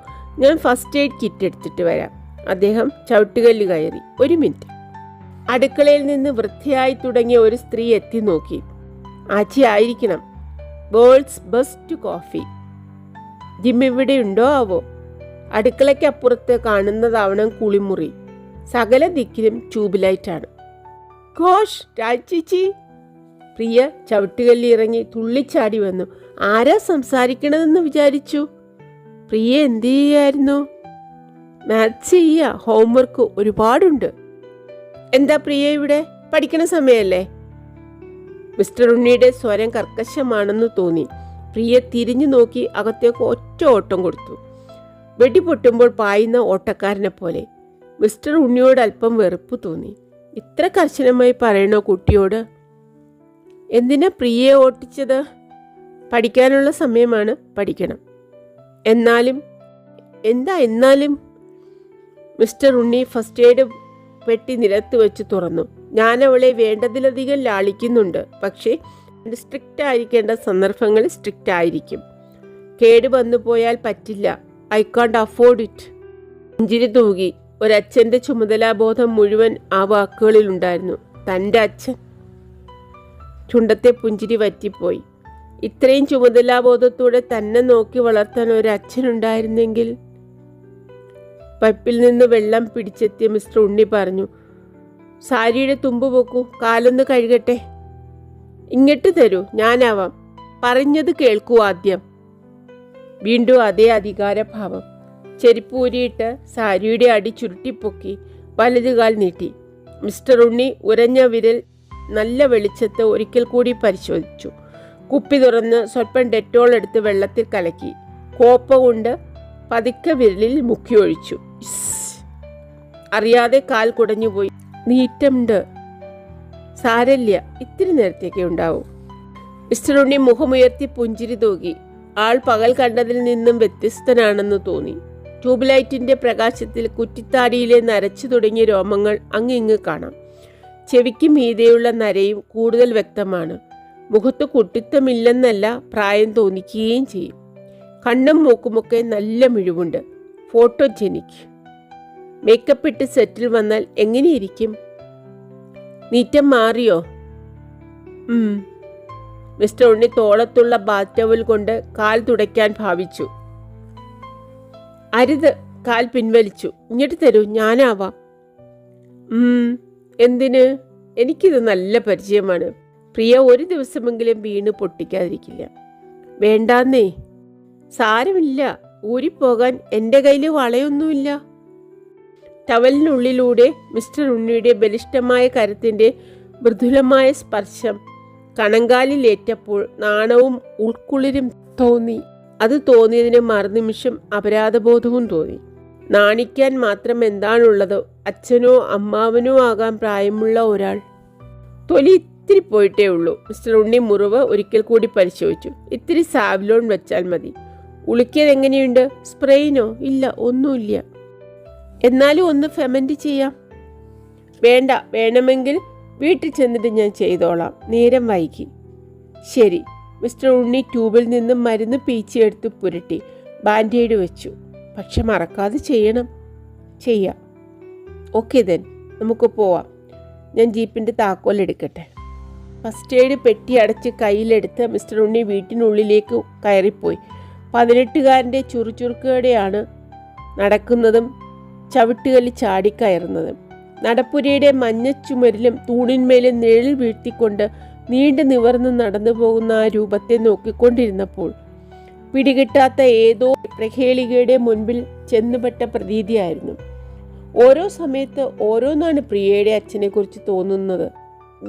ഞാൻ ഫസ്റ്റ് എയ്ഡ് കിറ്റ് എടുത്തിട്ട് വരാം. അദ്ദേഹം ചവിട്ടുകല്ല് കയറി. ഒരു മിനിറ്റ്. അടുക്കളയിൽ നിന്ന് വൃത്തിയായി തുടങ്ങിയ ഒരു സ്ത്രീ എത്തി നോക്കി. ആച്ചി ആയിരിക്കണം. Worlds best coffee. ജിം ഇവിടെ ഉണ്ടോ ആവോ? അടുക്കളയ്ക്കപ്പുറത്ത് കാണുന്നതാവണം കുളിമുറി. സകല ദിക്കിലും ട്യൂബ് ലൈറ്റാണ്. ഘോഷ്, രാജിച്ചി. പ്രിയ ചവിട്ടുകല്ലി ഇറങ്ങി തുള്ളിച്ചാടി വന്നു. ആരാ സംസാരിക്കണതെന്ന് വിചാരിച്ചു. പ്രിയ എന്ത് ചെയ്യായിരുന്നു? മാത്സ് ചെയ്യുക. ഹോംവർക്ക് ഒരുപാടുണ്ട്. എന്താ പ്രിയ ഇവിടെ? പഠിക്കണ സമയല്ലേ? മിസ്റ്റർ ഉണ്ണിയുടെ സ്വരം കർക്കശമാണെന്ന് തോന്നി. പ്രിയ തിരിഞ്ഞു നോക്കി അകത്തേക്ക് ഒറ്റ ഓട്ടം കൊടുത്തു. വെടിപൊട്ടുമ്പോൾ പായുന്ന ഓട്ടക്കാരനെ പോലെ. മിസ്റ്റർ ഉണ്ണിയോട് അല്പം വെറുപ്പ് തോന്നി. ഇത്ര കർശനമായി പറയണോ കുട്ടിയോട്? എന്തിനാ പ്രിയയെ ഓട്ടിച്ചത്? പഠിക്കാനുള്ള സമയമാണ്, പഠിക്കണം. എന്നാലും എന്നാലും? മിസ്റ്റർ ഉണ്ണി ഫസ്റ്റ് എയ്ഡ് പെട്ടി നിലത്ത് വെച്ച് തുറന്നു. ഞാൻ അവളെ വേണ്ടതിലധികം ലാളിക്കുന്നുണ്ട്. പക്ഷേ സ്ട്രിക്റ്റ് ആയിരിക്കേണ്ട സന്ദർഭങ്ങൾ സ്ട്രിക്റ്റ് ആയിരിക്കും. കേട് വന്നു പോയാൽ പറ്റില്ല. I can't afford it. പുഞ്ചിരി തൂകി. ഒരച്ഛൻ്റെ ചുമതലാബോധം മുഴുവൻ ആ വാക്കുകളിലുണ്ടായിരുന്നു. തൻ്റെ അച്ഛൻ. ചുണ്ടത്തെ പുഞ്ചിരി വറ്റിപ്പോയി. ഇത്രയും ചുമതലാബോധത്തോടെ തന്നെ നോക്കി വളർത്താൻ ഒരച്ഛനുണ്ടായിരുന്നെങ്കിൽ. പൈപ്പിൽ നിന്ന് വെള്ളം പിടിച്ചെത്തിയ മിസ്റ്റർ ഉണ്ണി പറഞ്ഞു, സാരിയുടെ തുമ്പ് പൊക്കൂ, കാലൊന്ന് കഴുകട്ടെ. ഇങ്ങോട്ട് തരൂ, ഞാനാവാം. പറഞ്ഞത് കേൾക്കൂ ആദ്യം. വീണ്ടും അതേ അധികാരഭാവം. ചെരുപ്പൂരിയിട്ട് സാരിയുടെ അടി ചുരുട്ടിപ്പൊക്കി വലതുകാൽ നീട്ടി. മിസ്റ്റർ ഉണ്ണി ഉരഞ്ഞ വിരൽ നല്ല വെളിച്ചത്ത് ഒരിക്കൽ കൂടി പരിശോധിച്ചു. കുപ്പി തുറന്ന് സ്വല്പം ഡെറ്റോൾ എടുത്ത് വെള്ളത്തിൽ കലക്കി കോപ്പ കൊണ്ട് പതുക്കെ വിരലിൽ മുക്കിയൊഴിച്ചു. അറിയാതെ കാൽ കുടഞ്ഞുപോയി. നീറ്റമുണ്ട്. സാരല്യ, ഇത്തിരി നേരത്തേക്ക് ഉണ്ടാവും. മിസ്റ്റർ ഉണ്ണി മുഖമുയർത്തി പുഞ്ചിരി തൂകി. ആൾ പകൽ കണ്ടതിൽ നിന്നും വ്യത്യസ്തനാണെന്ന് തോന്നി. ട്യൂബ് ലൈറ്റിന്റെ പ്രകാശത്തിൽ കുറ്റിത്താടിയിലെ നരച്ചു തുടങ്ങിയ രോമങ്ങൾ അങ്ങിങ്ങ് കാണാം. ചെവിക്ക് മീതെയുള്ള നരയും കൂടുതൽ വ്യക്തമാണ്. മുഖത്ത് കുട്ടിത്തമില്ലെന്നല്ല, പ്രായം തോന്നിക്കുകയും ചെയ്യും. കണ്ണും മൂക്കുമൊക്കെ നല്ല മിഴിവുണ്ട്. ഫോട്ടോജെനിക്. മേക്കപ്പ് ഇട്ട് സെറ്റിൽ വന്നാൽ എങ്ങനെയിരിക്കും? നീറ്റം മാറിയോ? മിസ്റ്റർ ഉണ്ണി തോളത്തുള്ള ബാത്ത് ടവൽ കൊണ്ട് കാൽ തുടയ്ക്കാൻ ഭാവിച്ചു. അരുത്, കാൽ പിൻവലിച്ചു. ഇങ്ങോട്ട് തരൂ, ഞാനാവാം. എന്തിന്? എനിക്കിത് നല്ല പരിചയമാണ്. പ്രിയ ഒരു ദിവസമെങ്കിലും വീണ് പൊട്ടിക്കാതിരിക്കില്ല. വേണ്ടാന്നേ. സാരമില്ല, ഊരിപ്പോകാൻ എൻ്റെ കയ്യിൽ വളയൊന്നുമില്ല. ടവലിനുള്ളിലൂടെ മിസ്റ്റർ ഉണ്ണിയുടെ ബലിഷ്ഠമായ കരത്തിൻ്റെ മൃദുലമായ സ്പർശം കണങ്കാലിലേറ്റപ്പോൾ നാണവും ഉൾക്കുളിരും തോന്നി. അത് തോന്നിയതിന് മറുനിമിഷം അപരാധബോധവും തോന്നി. നാണിക്കാൻ മാത്രം എന്താണുള്ളത്? അച്ഛനോ അമ്മാവനോ ആകാൻ പ്രായമുള്ള ഒരാൾ. തൊലി ഇത്തിരി പോയിട്ടേ ഉള്ളൂ. മിസ്റ്റർ ഉണ്ണി മുറിവ് ഒരിക്കൽ കൂടി പരിശോധിച്ചു. ഇത്തിരി സാവ്ലോൺ വെച്ചാൽ മതി. ഉളുക്കിയത് എങ്ങനെയുണ്ട്? സ്പ്രെയിനോ? ഇല്ല, ഒന്നുമില്ല. എന്നാലും ഒന്ന് ഫെമൻറ്റ് ചെയ്യാം. വേണ്ട, വേണമെങ്കിൽ വീട്ടിൽ ചെന്നിട്ട് ഞാൻ ചെയ്തോളാം. നേരം വൈകി. ശരി. മിസ്റ്റർ ഉണ്ണി ട്യൂബിൽ നിന്നും മരുന്ന് പീച്ചിയെടുത്ത് പുരട്ടി ബാൻഡേഡ് വെച്ചു. പക്ഷെ മറക്കാതെ ചെയ്യണം. ചെയ്യാം. ഓക്കെ ദെൻ, നമുക്ക് പോവാം. ഞാൻ ജീപ്പിൻ്റെ താക്കോൽ എടുക്കട്ടെ. ഫസ്റ്റ് എയ്ഡ് പെട്ടി അടച്ച് കയ്യിലെടുത്ത് മിസ്റ്റർ ഉണ്ണി വീട്ടിനുള്ളിലേക്ക് കയറിപ്പോയി. 18കാരൻ്റെ ചുറുചുറുക്കോടെയാണ് നടക്കുന്നതും ചവിട്ടുകല്ല് ചാടിക്കയറുന്നതും. നടപ്പുരയുടെ മഞ്ഞച്ചുമരിലും തൂണിന്മേലും നിഴൽ വീഴ്ത്തിക്കൊണ്ട് നീണ്ടു നിവർന്ന് നടന്നു പോകുന്ന ആ രൂപത്തെ നോക്കിക്കൊണ്ടിരുന്നപ്പോൾ പിടികിട്ടാത്ത ഏതോ പ്രഹേളികയുടെ മുൻപിൽ ചെന്നുപെട്ട പ്രതീതിയായിരുന്നു. ഓരോ സമയത്ത് ഓരോന്നാണ് പ്രിയയുടെ അച്ഛനെക്കുറിച്ച് തോന്നുന്നത്.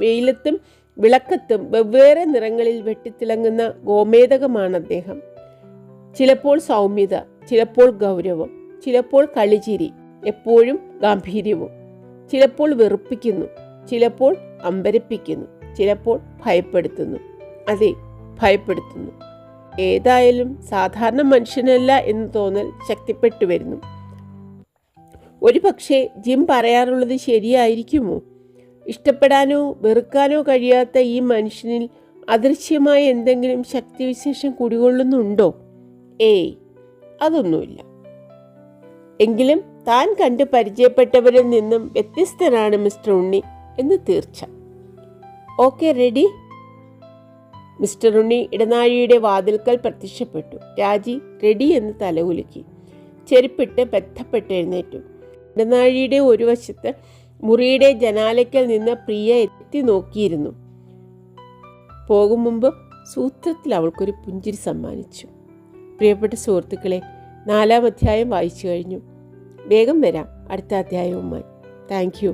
വെയിലത്തും വിളക്കത്തും വെവ്വേറെ നിറങ്ങളിൽ വെട്ടിത്തിളങ്ങുന്ന ഗോമേതകമാണ് അദ്ദേഹം. ചിലപ്പോൾ സൗമ്യത, ചിലപ്പോൾ ഗൗരവം, ചിലപ്പോൾ കളിചിരി, എപ്പോഴും ഗാംഭീര്യവും. ചിലപ്പോൾ വെറുപ്പിക്കുന്നു, ചിലപ്പോൾ അമ്പരപ്പിക്കുന്നു, ചിലപ്പോൾ ഭയപ്പെടുത്തുന്നു. അതെ, ഭയപ്പെടുത്തുന്നു. ഏതായാലും സാധാരണ മനുഷ്യനല്ല എന്ന് തോന്നൽ ശക്തിപ്പെട്ടു വരുന്നു. ഒരു പക്ഷേ ജിം പറയാറുള്ളത് ശരിയായിരിക്കുമോ? ഇഷ്ടപ്പെടാനോ വെറുക്കാനോ കഴിയാത്ത ഈ മനുഷ്യനിൽ അദൃശ്യമായ എന്തെങ്കിലും ശക്തിവിശേഷം കുടികൊള്ളുന്നുണ്ടോ? ഏയ്, അതൊന്നുമില്ല. എങ്കിലും താൻ കണ്ട് പരിചയപ്പെട്ടവരിൽ നിന്നും വ്യത്യസ്തനാണ് മിസ്റ്റർ ഉണ്ണി എന്ന് തീർച്ച. Okay, ready? മിസ്റ്റർ ഉണ്ണി ഇടനാഴിയുടെ വാതിൽക്കൽ പ്രത്യക്ഷപ്പെട്ടു. രാജി റെഡി എന്ന് തലകുലുക്കി. ചെരുപ്പിട്ട് ബന്ധപ്പെട്ട് എഴുന്നേറ്റു. ഇടനാഴിയുടെ ഒരു വശത്ത് മുറിയുടെ ജനാലയ്ക്കൽ നിന്ന് പ്രിയ എത്തി നോക്കിയിരുന്നു. പോകും മുമ്പ് സൂത്രത്തിൽ അവൾക്കൊരു പുഞ്ചിരി സമ്മാനിച്ചു. പ്രിയപ്പെട്ട സുഹൃത്തുക്കളെ, 4-ാം അധ്യായം വായിച്ചു കഴിഞ്ഞു. വേഗം വരാം അടുത്ത അധ്യായവുമായി. Thank you.